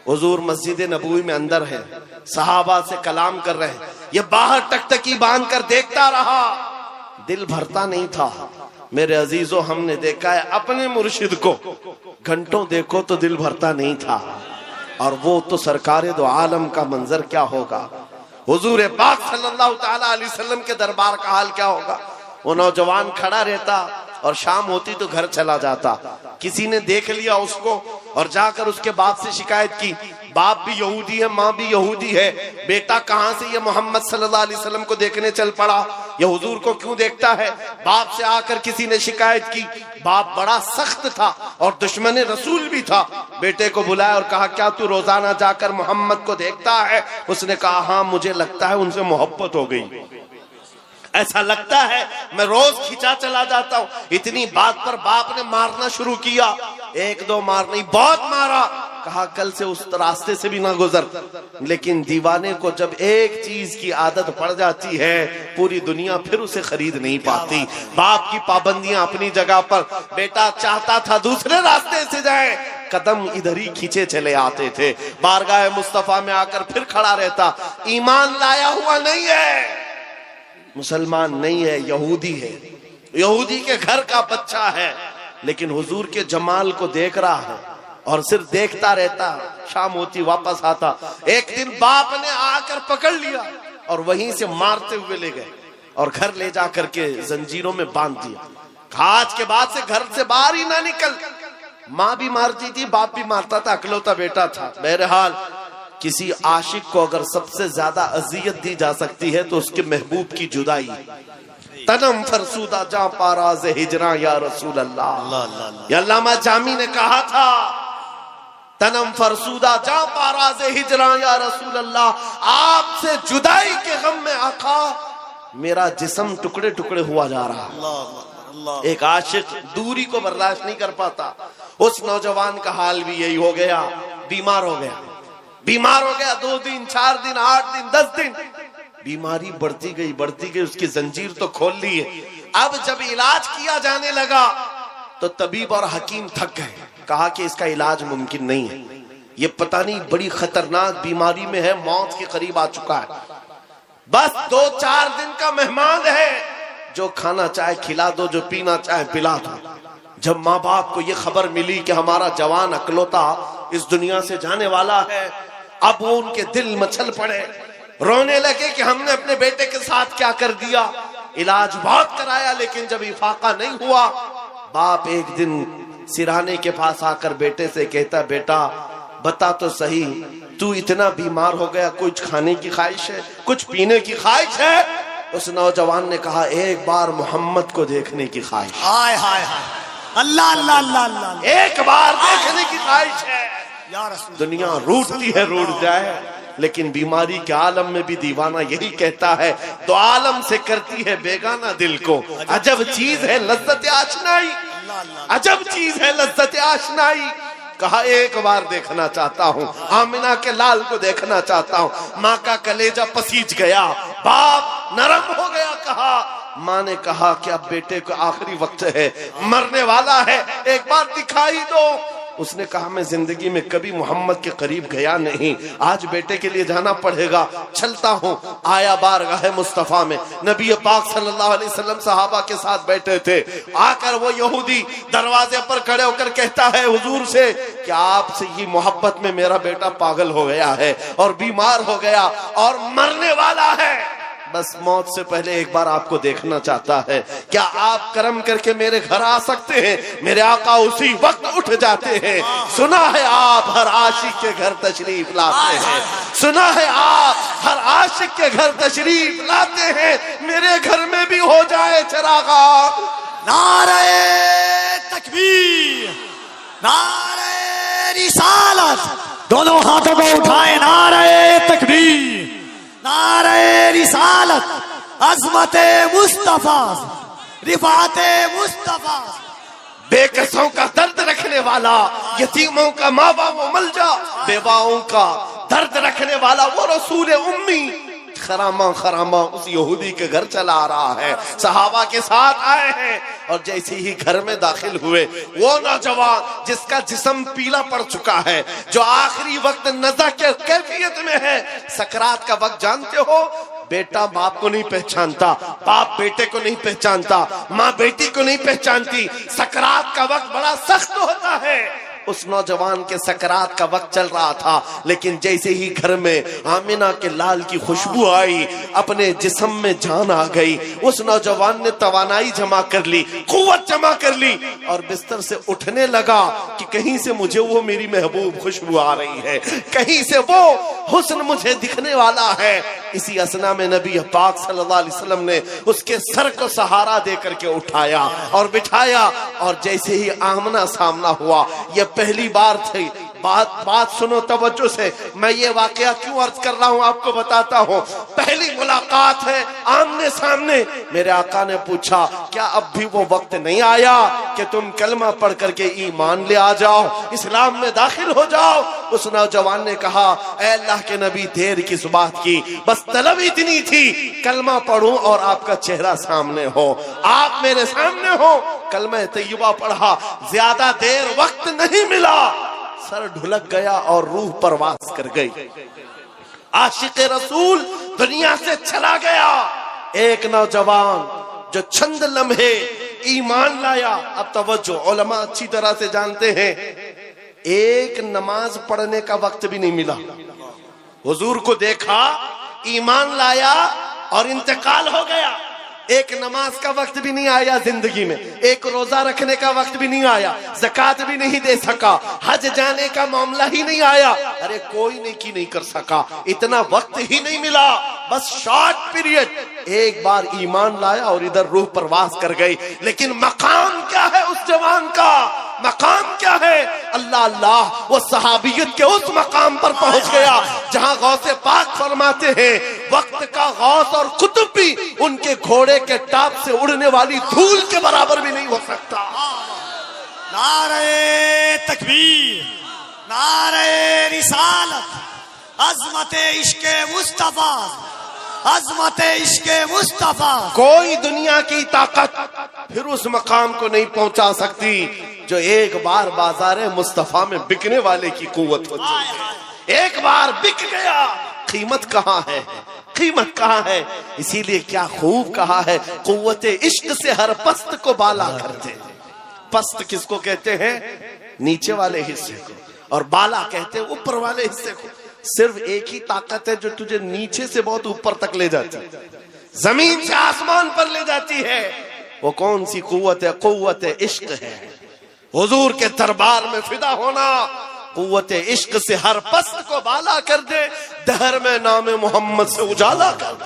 حضور مسجد نبوی میں اندر ہے، صحابہ سے کلام کر رہے ہیں. یہ باہر ٹکٹکی باندھ کر دیکھتا رہا، دل بھرتا نہیں تھا. میرے عزیزوں، ہم نے دیکھا ہے اپنے مرشد کو گھنٹوں دیکھو تو دل بھرتا نہیں تھا، اور وہ تو سرکار دو عالم کا منظر کیا ہوگا. حضور پاک صلی اللہ تعالی علیہ وسلم کے دربار کا حال کیا ہوگا. وہ نوجوان کھڑا رہتا اور شام ہوتی تو گھر چلا جاتا. کسی نے دیکھ لیا اس کو اور جا کر اس کے باپ سے شکایت کی. باپ بھی یہودی ہے، ماں بھی یہودی ہے. بیٹا کہاں سے یہ محمد صلی اللہ علیہ وسلم کو دیکھنے چل پڑا؟ یہ حضور کو کیوں دیکھتا ہے؟ باپ سے آ کر کسی نے شکایت کی. باپ بڑا سخت تھا اور دشمن رسول بھی تھا. بیٹے کو بلایا اور کہا کیا تو روزانہ جا کر محمد کو دیکھتا ہے؟ اس نے کہا ہاں مجھے لگتا ہے ان سے محبت ہو گئی، ایسا لگتا ہے میں روز کھینچا چلا جاتا ہوں. اتنی بات پر باپ نے مارنا شروع کیا. ایک دو مار نہیں، بہت مارا. کہا کل سے اس راستے سے بھی نہ گزر. لیکن دیوانے کو جب ایک چیز کی عادت پڑ جاتی ہے پوری دنیا پھر اسے خرید نہیں پاتی. باپ کی پابندیاں اپنی جگہ پر. بیٹا چاہتا تھا دوسرے راستے سے جائے، قدم ادھر ہی کھینچے چلے آتے تھے. بارگاہ مصطفیٰ میں آ کر پھر کھڑا رہتا. ایمان لایا ہوا نہیں ہے، مسلمان نہیں ہے، یہودی ہے، یہودی کے گھر کا بچہ ہے، لیکن حضور کے جمال کو دیکھ رہا ہے اور صرف دیکھتا رہتا. شام ہوتی واپس آتا. ایک دن باپ نے آ کر پکڑ لیا اور وہیں سے مارتے ہوئے لے گئے اور گھر لے جا کر کے زنجیروں میں باندھ دیا. آج کے بعد سے گھر سے باہر ہی نہ نکل. ماں بھی مارتی تھی، باپ بھی مارتا تھا، اکلوتا بیٹا تھا. بہرحال کسی عاشق کو اگر سب سے زیادہ اذیت دی جا سکتی ہے تو اس کے محبوب کی جدائی. تنم فرسودہ جاں پاراز ہجراں یا رسول اللہ. یہ علامہ جامی نے کہا تھا تنم فرسودہ جاں پاراز ہجراں یا رسول اللہ. آپ سے جدائی کے غم میں آقا میرا جسم ٹکڑے ٹکڑے ہوا جا رہا. ایک عاشق دوری کو برداشت نہیں کر پاتا. اس نوجوان کا حال بھی یہی ہو گیا. بیمار ہو گیا 2 دن 4 دن 8 دن 10 دن. بیماری بڑھتی گئی. اس کی زنجیر تو کھول لی ہے. اب جب علاج کیا جانے لگا تو طبیب اور حکیم تھک گئے. کہا کہ اس کا علاج ممکن نہیں ہے، یہ پتہ نہیں بڑی خطرناک بیماری میں ہے، موت کے قریب آ چکا ہے. بس 2-4 دن کا مہمان ہے، جو کھانا چاہے کھلا دو، جو پینا چاہے پلا دو. جب ماں باپ کو یہ خبر ملی کہ ہمارا جوان اکلوتا اس دنیا سے جانے والا ہے، اب وہ ان کے دل مچل پڑے، رونے لگے کہ ہم نے اپنے بیٹے کے ساتھ کیا کر دیا. علاج بہت کرایا لیکن جب افاقہ نہیں ہوا، باپ ایک دن سرانے کے پاس آ کر بیٹے سے کہتا بیٹا بتا تو صحیح، تو اتنا بیمار ہو گیا، کچھ کھانے کی خواہش ہے، کچھ پینے کی خواہش ہے؟ اس نوجوان نے کہا ایک بار محمد کو دیکھنے کی خواہش، ہائے ہائے ہائے، اللہ اللہ اللہ اللہ، ایک بار دیکھنے کی خواہش ہے۔ یا رسول دنیا روٹتی ہے روٹ جائے، لیکن بیماری کے عالم میں بھی دیوانہ یہی کہتا ہے دو عالم سے کرتی ہے بیگانہ دل کو، عجب چیز ہے لذت آشنائی، عجب چیز ہے لذت آشنائی۔ کہا ایک بار دیکھنا چاہتا ہوں، آمنہ کے لال کو دیکھنا چاہتا ہوں۔ ماں کا کلیجہ پسیج گیا، باپ نرم ہو گیا۔ کہا ماں نے کہا کہ اب بیٹے کو آخری وقت ہے، مرنے والا ہے، ایک بار دکھائی دو۔ اس نے کہا میں زندگی میں کبھی محمد کے قریب گیا نہیں، آج بیٹے کے لیے جانا پڑے گا، چلتا ہوں۔ آیا بارگاہ مصطفیٰ میں، نبی پاک صلی اللہ علیہ وسلم صحابہ کے ساتھ بیٹھے تھے۔ آ کر وہ یہودی دروازے پر کھڑے ہو کر کہتا ہے حضور سے کہ آپ سے یہ محبت میں میرا بیٹا پاگل ہو گیا ہے اور بیمار ہو گیا اور مرنے والا ہے، بس موت سے پہلے ایک بار آپ کو دیکھنا چاہتا ہے، کیا آپ کرم کر کے میرے گھر آ سکتے ہیں؟ میرے آقا اسی وقت اٹھ جاتے ہیں۔ سنا ہے آپ ہر عاشق کے گھر تشریف لاتے ہیں، سنا ہے آپ ہر عاشق کے گھر تشریف لاتے ہیں، میرے گھر میں بھی ہو جائے چراغا۔ نعرہ تکبیر، نعرہ رسالت، دونوں ہاتھوں کو اٹھائے، نعرہ تکبیر، نعرہ رسالت، عظمت مصطفیٰ، رفعت مصطفیٰ، بے کسوں کا درد رکھنے والا، یتیموں کا ماوا و ملجا، بیواؤں کا درد رکھنے والا وہ رسول امی خرامہ خرامہ اس یہودی کے گھر چلا آ رہا ہے۔ صحابہ کے ساتھ آئے ہیں اور جیسے ہی گھر میں داخل ہوئے، وہ نوجوان جس کا جسم پیلا پڑ چکا ہے، جو آخری وقت نزع کے کیفیت میں ہے، سکرات کا وقت جانتے ہو، بیٹا باپ کو نہیں پہچانتا، باپ بیٹے کو نہیں پہچانتا، ماں بیٹی کو نہیں پہچانتی، سکرات کا وقت بڑا سخت ہوتا ہے۔ اس نوجوان کے سکرات کا وقت چل رہا تھا، لیکن جیسے ہی گھر میں آمنہ کے لال کی خوشبو آئی، اپنے جسم میں جان آ گئی۔ اس نوجوان نے توانائی جمع کر لی، قوت جمع کر لی اور بستر سے اٹھنے لگا کہ کہیں سے مجھے وہ میری محبوب خوشبو آ رہی ہے، کہیں سے وہ حسن مجھے دکھنے والا ہے۔ اسی اسنا میں نبی پاک صلی اللہ علیہ وسلم نے اس کے سر کو سہارا دے کر کے اٹھایا اور بٹھایا، اور جیسے ہی آمنا سامنا ہوا، یہ پہلی بار تھی۔ بات سنو توجہ سے، میں یہ واقعہ کیوں عرض کر رہا ہوں آپ کو بتاتا ہوں۔ پہلی ملاقات ہے آمنے سامنے۔ میرے آقا نے پوچھا کیا اب بھی وہ وقت نہیں آیا کہ تم کلمہ پڑھ کر کے ایمان لے آ جاؤ، اسلام میں داخل ہو جاؤ؟ اس نوجوان نے کہا اے اللہ کے نبی دیر کس بات کی، بس طلب اتنی تھی کلمہ پڑھوں اور آپ کا چہرہ سامنے ہو، آپ میرے سامنے ہو۔ کلمہ طیبہ پڑھا، زیادہ دیر وقت نہیں ملا، سر ڈھلک گیا اور روح پرواز کر گئی۔ عاشق رسول دنیا سے چلا گیا۔ ایک نوجوان جو چند لمحے ایمان لایا۔ اب توجہ، علماء اچھی طرح سے جانتے ہیں ایک نماز پڑھنے کا وقت بھی نہیں ملا۔ حضور کو دیکھا، ایمان لایا اور انتقال ہو گیا۔ ایک نماز کا وقت بھی نہیں آیا زندگی میں، ایک روزہ رکھنے کا وقت بھی نہیں آیا، زکوٰۃ بھی نہیں دے سکا، حج جانے کا معاملہ ہی نہیں آیا، ارے کوئی نیکی نہیں کر سکا، اتنا وقت ہی نہیں ملا، بس شارٹ پیریڈ۔ ایک بار ایمان لایا اور ادھر روح پرواز کر گئی۔ لیکن مقام کیا ہے اس جوان کا؟ مقام کیا ہے؟ اللہ اللہ، وہ صحابیت کے اس مقام پر پہنچ گیا جہاں غوث پاک فرماتے ہیں وقت کا غوث اور قطب بھی ان کے گھوڑے کے ٹاپ سے اڑنے والی دھول کے برابر بھی نہیں ہو سکتا۔ نعرہ تکبیر، نعرہ رسالت، عظمت عشق مصطفیٰ، عظمت عشق مصطفیٰ۔ کوئی دنیا کی طاقت پھر اس مقام کو نہیں پہنچا سکتی جو ایک بار بازار مصطفیٰ میں بکنے والے کی قوت ہوتی ہے۔ ایک بار بک گیا، قیمت کہاں ہے؟ قیمت کہاں ہے؟ اسی لیے کیا خوب کہا ہے، قوت عشق سے ہر پست کو بالا کرتے۔ پست کس کو کہتے ہیں؟ نیچے والے حصے کو، اور بالا کہتے ہیں اوپر والے حصے کو۔ صرف ایک ہی طاقت ہے جو تجھے نیچے سے بہت اوپر تک لے جاتی ہے، زمین سے آسمان پر لے جاتی ہے۔ وہ کون سی قوت ہے؟ قوت عشق ہے۔ حضور کے دربار میں فدا ہونا قوت عشق سے ہر پست کو بالا کر دے، دہر میں نام محمد سے اجالا کر دے۔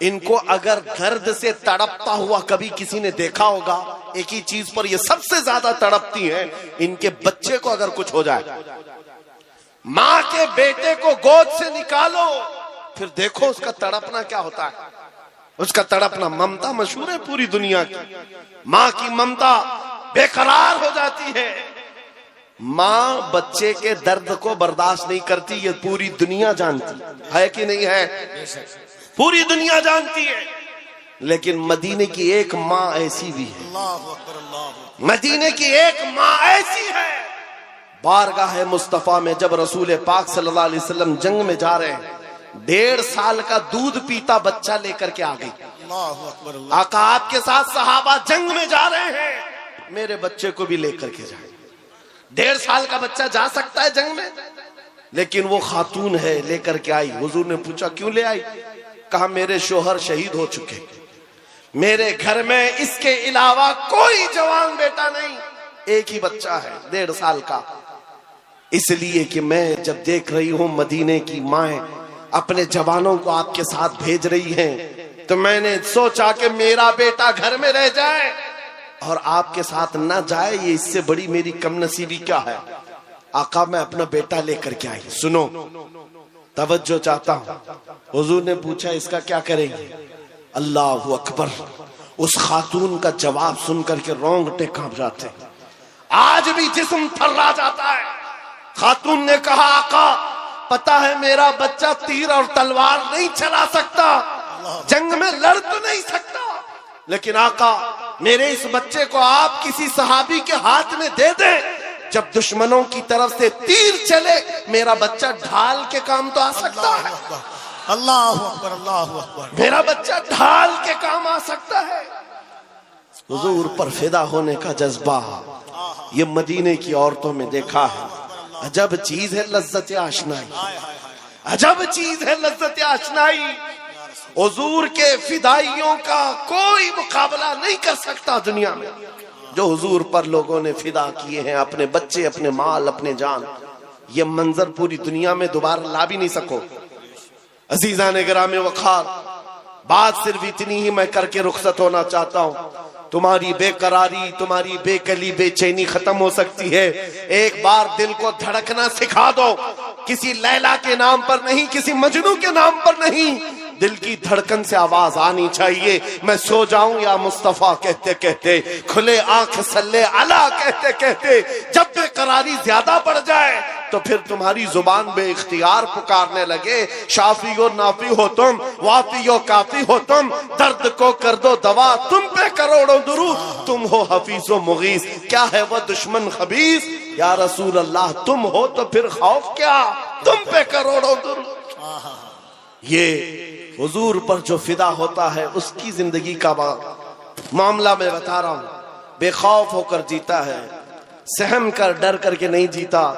ان کو اگر گرد سے تڑپتا ہوا کبھی کسی نے دیکھا ہوگا، ایک ہی چیز پر یہ سب سے زیادہ تڑپتی ہیں، ان کے بچے کو اگر کچھ ہو جائے، ماں کے بیٹے کو گود سے نکالو پھر دیکھو اس کا تڑپنا کیا ہوتا ہے. اس کا تڑپنا، ممتا مشہور ہے پوری دنیا کی، ماں کی ممتا بے قرار ہو جاتی ہے. ماں بچے کے درد کو برداشت نہیں کرتی، یہ پوری دنیا جانتی ہے کہ نہیں ہے؟ پوری دنیا جانتی ہے. لیکن مدینے کی ایک ماں ایسی بھی ہے، مدینے کی ایک ماں ایسی ہے. بارگاہ مصطفیٰ میں جب رسول پاک صلی اللہ علیہ وسلم جنگ میں جا رہے ہیں، 1.5 سال کا دودھ پیتا بچہ لے کر کے آ گئی. آقا آپ کے ساتھ صحابہ جنگ میں جا رہے ہیں، میرے بچے کو بھی لے کر کے جائیں. 1.5 سال کا بچہ جا سکتا ہے جنگ میں؟ لیکن وہ خاتون ہے، لے کر کے آئی. حضور نے پوچھا کیوں لے آئی؟ کہا میرے شوہر شہید ہو چکے، میرے گھر میں اس کے علاوہ کوئی جوان بیٹا نہیں، ایک ہی بچہ ہے 1.5 سال کا. اس لیے کہ میں جب دیکھ رہی ہوں مدینے کی مائیں اپنے جوانوں کو آپ کے ساتھ بھیج رہی ہیں، تو میں نے سوچا کہ میرا بیٹا گھر میں رہ جائے اور آپ کے ساتھ نہ جائے، یہ اس سے بڑی میری کم نصیبی کیا ہے. آقا میں اپنا بیٹا لے کر کے آئی. سنو، توجہ چاہتا ہوں. حضور نے پوچھا اس کا کیا کریں گے؟ اللہ اکبر. اس خاتون کا جواب سن کر کے رونگٹے کانپ جاتے ہیں، آج بھی جسم تھرا جاتا ہے. خاتون نے کہا آقا پتا ہے میرا بچہ تیر اور تلوار نہیں چلا سکتا، جنگ میں لڑ تو نہیں سکتا، لیکن آقا میرے اس بچے کو آپ کسی صحابی کے ہاتھ میں دے دیں، جب دشمنوں کی طرف سے تیر چلے میرا بچہ ڈھال کے کام تو آ سکتا ہے. اللہ اکبر، اللہ اکبر. میرا بچہ ڈھال کے کام آ سکتا ہے. حضور پر فدا ہونے کا جذبہ یہ مدینے کی عورتوں میں دیکھا ہے. عجب چیز ہے لذت آشنائی، عجب چیز ہے لذت آشنائی. حضور کے فدائیوں کا کوئی مقابلہ نہیں کر سکتا دنیا میں. جو حضور پر لوگوں نے فدا کیے ہیں، اپنے بچے، اپنے مال، اپنے جان، یہ منظر پوری دنیا میں دوبارہ لا بھی نہیں سکو. عزیزان گرامی وقار، بات صرف اتنی ہی میں کر کے رخصت ہونا چاہتا ہوں. تمہاری بے قراری، تمہاری بے کلی، بے چینی ختم ہو سکتی ہے. ایک بار دل کو دھڑکنا سکھا دو، کسی لیلا کے نام پر نہیں، کسی مجنو کے نام پر نہیں، دل کی دھڑکن سے آواز آنی چاہیے. میں سو جاؤں یا مصطفیٰ کہتے کہتے، کھلے آنکھ صلی علی کہتے کہتے. جب بے قراری زیادہ بڑھ جائے تو پھر تمہاری زبان بے اختیار پکارنے لگے، شافی و نافی ہو تم، وافی و کافی ہو تم، درد کو کر دو دوا، تم پہ کروڑوں درود، تم ہو حفیظ و مغیث، کیا ہے وہ دشمن خبیث. یا رسول اللہ تم ہو تو پھر خوف کیا، تم پہ کروڑوں درود. یہ حضور پر جو فدا ہوتا ہے اس کی زندگی کا معاملہ میں بتا رہا ہوں. بے خوف ہو کر جیتا ہے، سہم کر ڈر کر کے نہیں جیتا.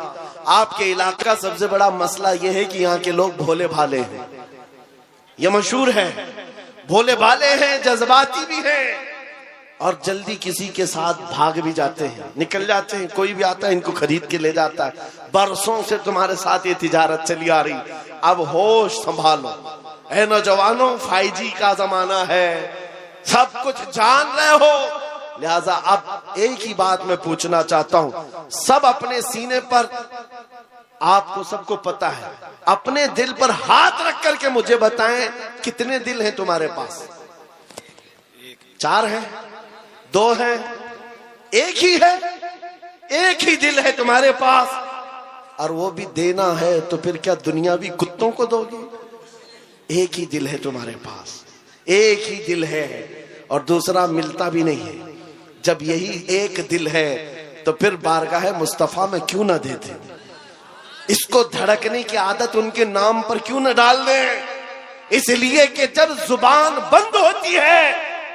آپ کے علاقے کا سب سے بڑا مسئلہ یہ ہے کہ یہاں کے لوگ بھولے بھالے ہیں، یہ مشہور ہے. بھولے بھالے ہیں، جذباتی بھی ہیں، اور جلدی کسی کے ساتھ بھاگ بھی جاتے ہیں، نکل جاتے ہیں. کوئی بھی آتا ہے ان کو خرید کے لے جاتا ہے. برسوں سے تمہارے ساتھ یہ تجارت چلی آ رہی، اب ہوش سنبھالو. اے نوجوانوں، 5G کا زمانہ ہے، سب کچھ جان رہے ہو، لہذا اب ایک ہی بات میں پوچھنا چاہتا ہوں. سب اپنے سینے پر، آپ کو سب کو پتا ہے، اپنے دل پر ہاتھ رکھ کر کے مجھے بتائیں کتنے دل ہیں تمہارے پاس؟ 4 ہیں؟ 2 ہیں؟ ایک ہی ہے؟ ایک ہی دل ہے تمہارے پاس، اور وہ بھی دینا ہے تو پھر کیا دنیاوی کتوں کو دو گے؟ ایک ہی دل ہے تمہارے پاس، ایک ہی دل ہے، اور دوسرا ملتا بھی نہیں ہے. جب یہی ایک دل ہے تو پھر بارگاہ مصطفیٰ میں کیوں نہ دیتے؟ اس کو دھڑکنے کی عادت ان کے نام پر کیوں نہ ڈال دیں؟ اس لیے کہ جب زبان بند ہوتی ہے،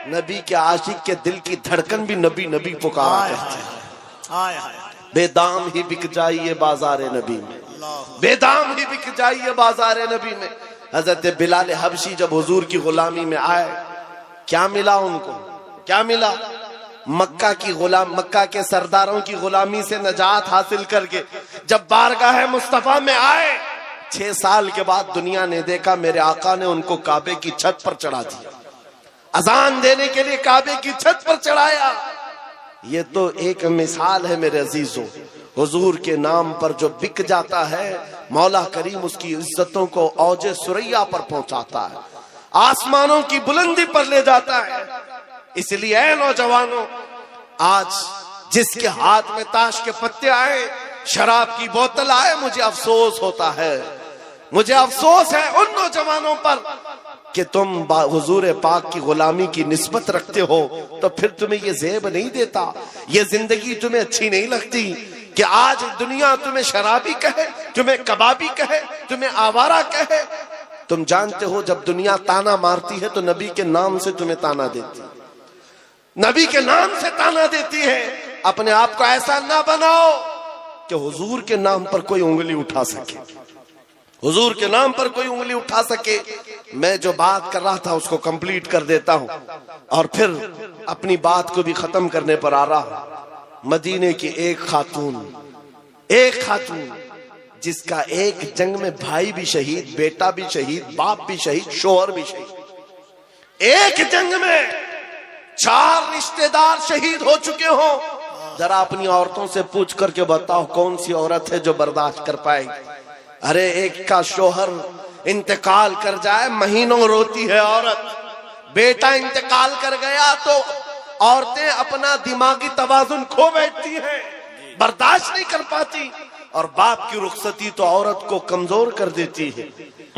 نبی کے عاشق کے دل کی دھڑکن بھی نبی نبی پکارا کرتے ہیں. بے دام ہی بک جائیے بازار نبی میں، بے دام ہی بک جائیے بازار نبی میں. حضرت بلال حبشی جب حضور کی غلامی میں آئے، کیا ملا ان کو؟ کیا ملا؟ مکہ کے سرداروں کی غلامی سے نجات حاصل کر کے جب بارگاہ مصطفیٰ میں آئے 6 سال کے بعد دنیا نے دیکھا میرے آقا نے ان کو کعبے کی چھت پر چڑھا دیا، اذان دینے کے لیے کعبے کی چھت پر چڑھایا۔ یہ تو ایک مثال ہے میرے عزیزوں، حضور کے نام پر جو بک جاتا ہے مولا کریم اس کی عزتوں کو اوج ثریا پر پہنچاتا ہے، آسمانوں کی بلندی پر لے جاتا ہے۔ اس لیے اے نوجوانوں، آج جس کے ہاتھ میں تاش کے پتے آئے، شراب کی بوتل آئے، مجھے افسوس ہوتا ہے، مجھے افسوس ہے ان نوجوانوں پر کہ تم حضور پاک کی غلامی کی نسبت رکھتے ہو، تو پھر تمہیں یہ زیب نہیں دیتا، یہ زندگی تمہیں اچھی نہیں لگتی کہ آج دنیا تمہیں شرابی کہے، تمہیں کبابی کہے، تمہیں آوارہ کہے۔ تم جانتے ہو جب دنیا تانا مارتی ہے تو نبی کے نام سے تمہیں تانا دیتی ہے، نبی کے نام سے تانا دیتی ہے۔ اپنے آپ کو ایسا نہ بناؤ کہ حضور کے نام پر کوئی انگلی اٹھا سکے، حضور کے نام پر کوئی انگلی اٹھا سکے۔ میں جو بات کر رہا تھا اس کو کمپلیٹ کر دیتا ہوں اور پھر اپنی بات کو بھی ختم کرنے پر آ رہا ہوں۔ مدینے کی ایک خاتون جس کا ایک جنگ میں بھائی بھی شہید، بیٹا بھی شہید، باپ بھی شہید، شوہر بھی شہید، ایک جنگ میں 4 رشتہ دار شہید ہو چکے ہوں۔ ذرا اپنی عورتوں سے پوچھ کر کے بتاؤ کون سی عورت ہے جو برداشت کر پائے گی؟ ارے ایک کا شوہر انتقال کر جائے مہینوں روتی ہے عورت، بیٹا انتقال کر گیا تو عورتیں اپنا دماغی توازن کھو بیٹھتی ہیں، برداشت نہیں کر پاتی، اور باپ کی رخصتی تو عورت کو کمزور کر دیتی ہے،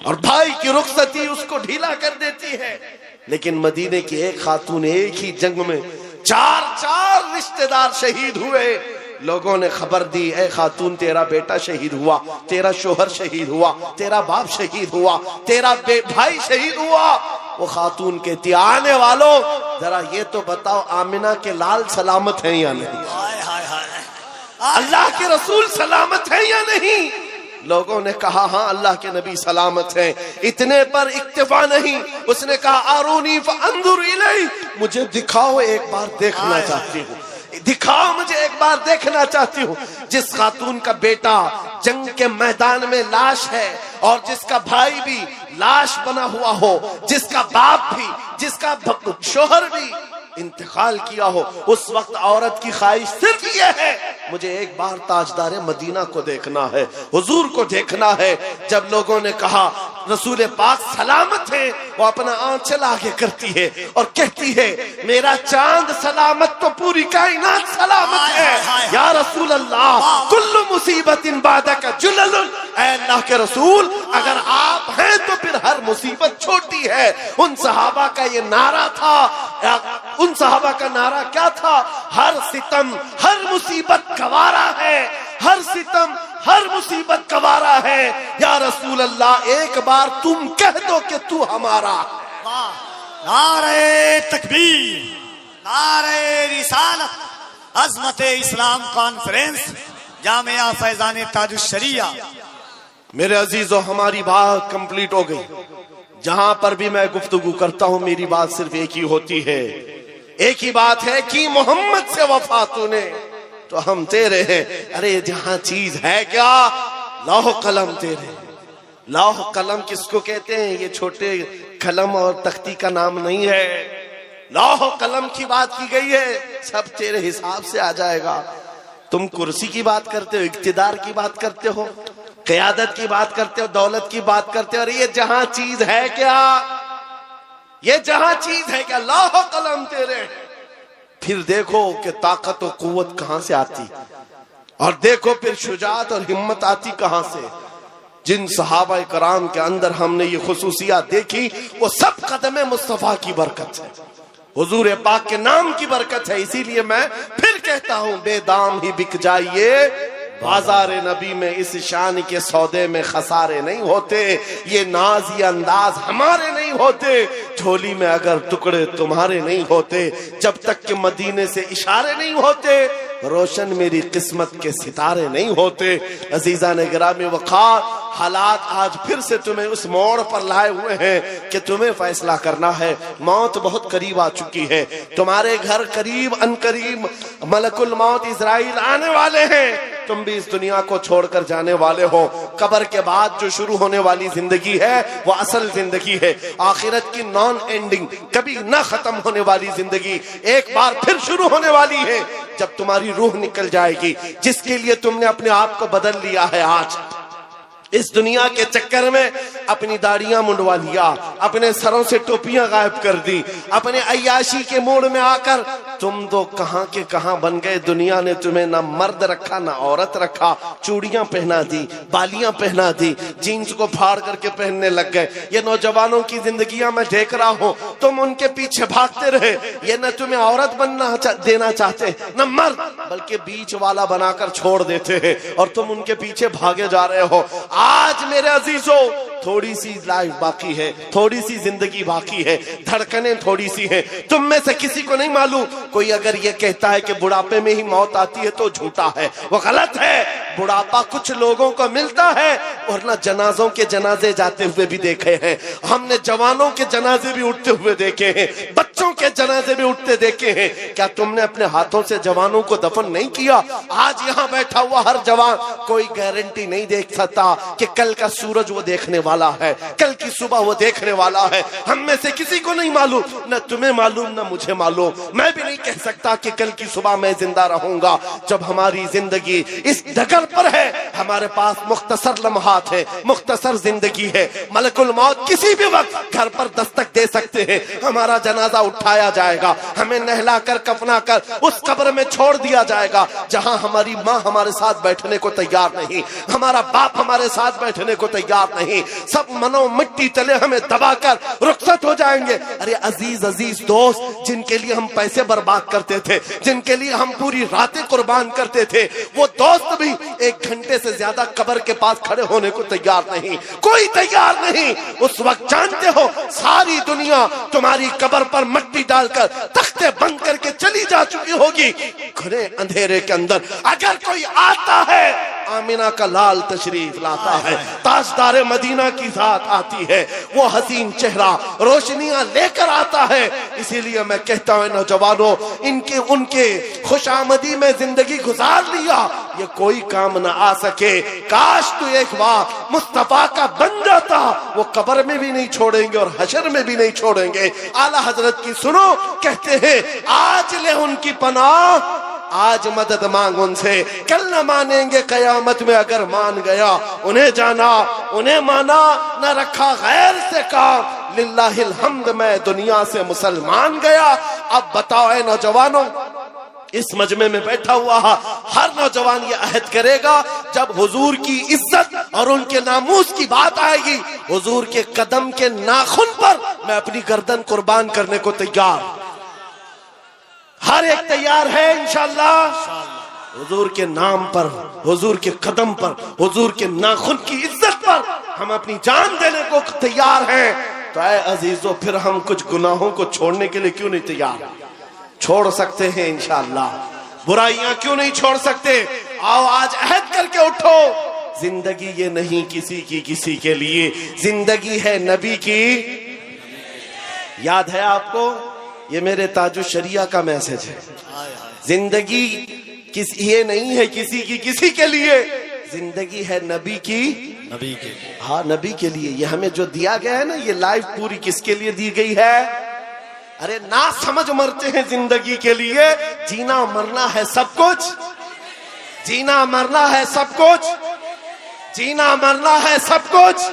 اور بھائی کی رخصتی اس کو ڈھیلا کر دیتی ہے۔ لیکن مدینے کی ایک خاتون ایک ہی جنگ میں 4 رشتہ دار شہید ہوئے۔ لوگوں نے خبر دی، اے خاتون تیرا بیٹا شہید ہوا، تیرا شوہر شہید ہوا، تیرا باپ شہید ہوا، تیرا بھائی شہید ہوا۔ وہ خاتون کہتی آنے والوں ذرا یہ تو بتاؤ آمنہ کے لال سلامت ہیں یا نہیں؟ اللہ کے رسول سلامت ہیں یا نہیں؟ لوگوں نے کہا ہاں اللہ کے نبی سلامت ہیں۔ اتنے پر اکتفا نہیں، اس نے کہا آرونی فانظر الی، مجھے دکھاؤ ایک بار دیکھنا چاہتی ہوں، دکھاؤ مجھے ایک بار دیکھنا چاہتی ہوں۔ جس خاتون کا بیٹا جنگ کے میدان میں لاش ہے اور جس کا بھائی بھی لاش بنا ہوا ہو، جس کا باپ بھی، جس کا شوہر بھی انتقال کیا ہو، اس وقت عورت کی خواہش صرف یہ ہے مجھے ایک بار تاجدار مدینہ کو دیکھنا ہے، حضور کو دیکھنا ہے۔ جب لوگوں نے کہا رسول پاک سلامت ہے، وہ اپنا آنچل آگے کرتی ہے اور کہتی ہے میرا چاند سلامت تو پوری کائنات سلامت ہے۔ یا رسول اللہ کل مصیبت بعدک جلل، اے اللہ کے رسول اگر آپ ہیں تو پھر ہر مصیبت چھوٹی ہے۔ ان صحابہ کا یہ نعرہ تھا، ان صحابہ کا نعرہ کیا تھا؟ ہر ستم ہر مصیبت گوارا ہے، ہر ستم ہر مصیبت گوارا ہے۔ یا رسول اللہ ایک بار تم کہہ دو کہ تو ہمارا۔ نعرہ تکبیر، نعرہ رسالت، عظمت اسلام کانفرنس، جامعہ فیضان تاج الشریعہ۔ میرے عزیزو ہماری بات کمپلیٹ ہو گئی۔ جہاں پر بھی میں گفتگو کرتا ہوں میری بات صرف ایک ہی ہوتی ہے، ایک ہی بات ہے کہ محمد سے وفا تو نے تو ہم تیرے ہیں۔ ارے جہاں چیز ہے کیا؟ لوح قلم تیرے۔ لوح قلم کس کو کہتے ہیں؟ یہ چھوٹے قلم اور تختی کا نام نہیں ہے، لوح قلم کی بات کی گئی ہے، سب تیرے حساب سے آ جائے گا۔ تم کرسی کی بات کرتے ہو، اقتدار کی بات کرتے ہو، قیادت کی بات کرتے ہو، دولت کی بات کرتے ہو، اور یہ جہاں چیز ہے کیا؟ یہ جہاں چیز ہے کیا؟ لوح قلم تیرے۔ پھر دیکھو کہ طاقت و قوت کہاں سے آتی، اور دیکھو پھر شجاعت اور ہمت آتی کہاں سے۔ جن صحابہ کرام کے اندر ہم نے یہ خصوصیات دیکھی وہ سب قدم مصطفیٰ کی برکت ہے، حضور پاک کے نام کی برکت ہے۔ اسی لیے میں پھر کہتا ہوں بے دام ہی بک جائیے، بازار نبی میں اس شان کے سودے میں خسارے نہیں ہوتے، یہ ناز یہ انداز ہمارے نہیں ہوتے، جھولی میں اگر ٹکڑے تمہارے نہیں ہوتے، جب تک کہ مدینے سے اشارے نہیں ہوتے، روشن میری قسمت کے ستارے نہیں ہوتے۔ عزیزان گرامی وقار، حالات آج پھر سے تمہیں اس موڑ پر لائے ہوئے ہیں کہ تمہیں فیصلہ کرنا ہے۔ موت بہت قریب آ چکی ہے، تمہارے گھر قریب ان قریب ملک الموت اسرائیل آنے والے ہیں۔ تم بھی اس دنیا کو چھوڑ کر جانے والے ہو. قبر کے بعد جو شروع ہونے والی زندگی ہے وہ اصل زندگی ہے. آخرت کی نان اینڈنگ, کبھی نہ ختم ہونے والی زندگی ایک بار پھر شروع ہونے والی ہے جب تمہاری روح نکل جائے گی, جس کے لیے تم نے اپنے آپ کو بدل لیا ہے. آج اس دنیا کے چکر میں اپنی داڑیاں منڈوا لیا, اپنے سروں سے ٹوپیاں غائب کر دی, اپنے عیاشی کے موڑ میں آ کر تم تو کہاں کے کہاں بن گئے. دنیا نے تمہیں نہ مرد رکھا نہ عورت رکھا. چوڑیاں پہنا دی, بالیاں پہنا دی, جینز کو پھاڑ کر کے پہننے لگ گئے. یہ نوجوانوں کی زندگیاں میں دیکھ رہا ہوں, تم ان کے پیچھے بھاگتے رہے. یہ نہ تمہیں عورت بننا دینا چاہتے نہ مرد, بلکہ بیچ والا بنا کر چھوڑ دیتے ہیں اور تم ان کے پیچھے بھاگے جا رہے ہو. آج میرے عزیزو تھوڑی سی لائف باقی ہے, تھوڑی سی زندگی باقی ہے, دھڑکنیں تھوڑی سی ہیں. تم میں سے کسی کو نہیں معلوم. کوئی اگر یہ کہتا ہے کہ بڑھاپے میں ہی موت آتی ہے تو جھوٹا ہے, وہ غلط ہے. بڑھاپا کچھ لوگوں کو ملتا ہے, ورنہ جنازوں کے جنازے جاتے ہوئے بھی دیکھے ہیں ہم نے, جوانوں کے جنازے بھی اٹھتے ہوئے دیکھے ہیں, بچوں کے جنازے بھی اٹھتے دیکھے ہیں. کیا تم نے اپنے ہاتھوں سے جوانوں کو دفن نہیں کیا؟ آج یہاں بیٹھا ہوا ہر جوان کوئی گارنٹی نہیں دیکھ سکتا کہ کل کا سورج وہ دیکھنے والا ہے, کل کی صبح وہ دیکھنے والا ہے. ہم میں سے کسی کو نہیں معلوم, نہ تمہیں معلوم نہ مجھے معلوم. میں بھی نہیں کہہ سکتا کہ کل کی صبح میں زندہ رہوں گا. جب ہماری زندگی اس ڈگر پر ہے, ہمارے پاس مختصر لمحات ہے, مختصر زندگی ہے. ملک الموت کسی بھی وقت گھر پر دستک دے سکتے ہیں. ہمارا جنازہ اٹھایا جائے گا, ہمیں نہلا کر کفنا کر اس قبر میں چھوڑ دیا جائے گا جہاں ہماری ماں ہمارے ساتھ بیٹھنے کو تیار نہیں, ہمارا باپ ہمارے ساتھ بیٹھنے کو تیار نہیں. سب منو مٹی تلے ہمیں دبا کر رخصت ہو جائیں گے. ارے عزیز عزیز دوست, جن کے لیے ہم پیسے برباد کرتے تھے, جن کے لیے ہم پوری راتیں قربان کرتے تھے, وہ دوست بھی ایک گھنٹے سے زیادہ قبر کے پاس کھڑے ہونے کو تیار نہیں. کوئی تیار نہیں. اس وقت جانتے ہو ساری دنیا تمہاری قبر پر مٹی ڈال کر تختے بند کر کے چلی جا چکی ہوگی. گھنے اندھیرے کے اندر اگر کوئی آتا ہے, آمینہ کا لال تشریف لاتا ہے, تاجدار مدینہ کی ذات آتی ہے, وہ حسین چہرہ روشنیاں لے کر آتا ہے. اسی لیے میں کہتا ہوں نوجوانوں, ان کے خوش آمدی میں زندگی گزار لیا, یہ کوئی کام نہ آ سکے. کاش تو ایک بار مصطفیٰ کا بن جاتا. وہ قبر میں بھی نہیں چھوڑیں گے اور حشر میں بھی نہیں چھوڑیں گے. اعلیٰ حضرت کی سنو, کہتے ہیں آج لے ان کی پناہ, آج مدد مانگ ان سے, کل نہ مانیں گے قیامت میں اگر مان گیا. انہیں جانا انہیں مانا, نہ رکھا غیر سے کام, للہ الحمد میں دنیا سے مسلمان گیا. اب بتاؤ اے نوجوانوں, اس مجمع میں بیٹھا ہوا ہر نوجوان یہ عہد کرے گا, جب حضور کی عزت اور ان کے ناموس کی بات آئے گی, حضور کے قدم کے ناخن پر میں اپنی گردن قربان کرنے کو تیار. ہر ایک تیار ہے انشاءاللہ. حضور کے نام پر, حضور کے قدم پر, حضور کے ناخن کی عزت پر ہم اپنی جان دینے کو تیار ہیں. تو اے عزیزو, پھر ہم کچھ گناہوں کو چھوڑنے کے لیے کیوں نہیں تیار؟ چھوڑ سکتے ہیں انشاءاللہ. برائیاں کیوں نہیں چھوڑ سکتے؟ آؤ آج عہد کر کے اٹھو. زندگی یہ نہیں کسی کی کسی کے لیے, زندگی ہے نبی کی. یاد ہے آپ کو, یہ میرے تاج الشریعہ کا میسج ہے. زندگی یہ نہیں ہے کسی کی کسی کے لیے, زندگی ہے نبی کی, نبی کے لیے. ہاں نبی کے لیے. یہ ہمیں جو دیا گیا ہے نا, یہ لائف پوری کس کے لیے دی گئی ہے؟ ارے نہ سمجھ مرتے ہیں زندگی کے لیے. جینا مرنا ہے سب کچھ, جینا مرنا ہے سب کچھ, جینا مرنا ہے سب کچھ.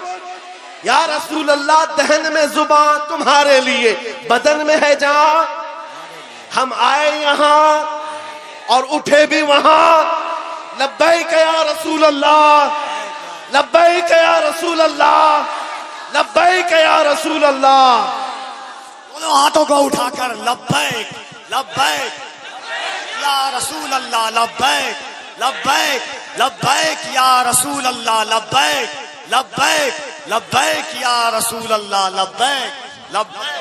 یا رسول اللہ, دہن میں زبان تمہارے لیے, بدن میں ہے جان. ہم آئے یہاں اور اٹھے بھی وہاں. لبیک یا رسول اللہ, لبیک یا رسول اللہ, لبیک یا رسول اللہ. ہاتھوں کو اٹھا کر لبیک لبیک یا رسول اللہ, لبیک لبیک لبیک یا رسول اللہ, لبیک لبیک لبیک یا رسول اللہ, لبیک لبیک.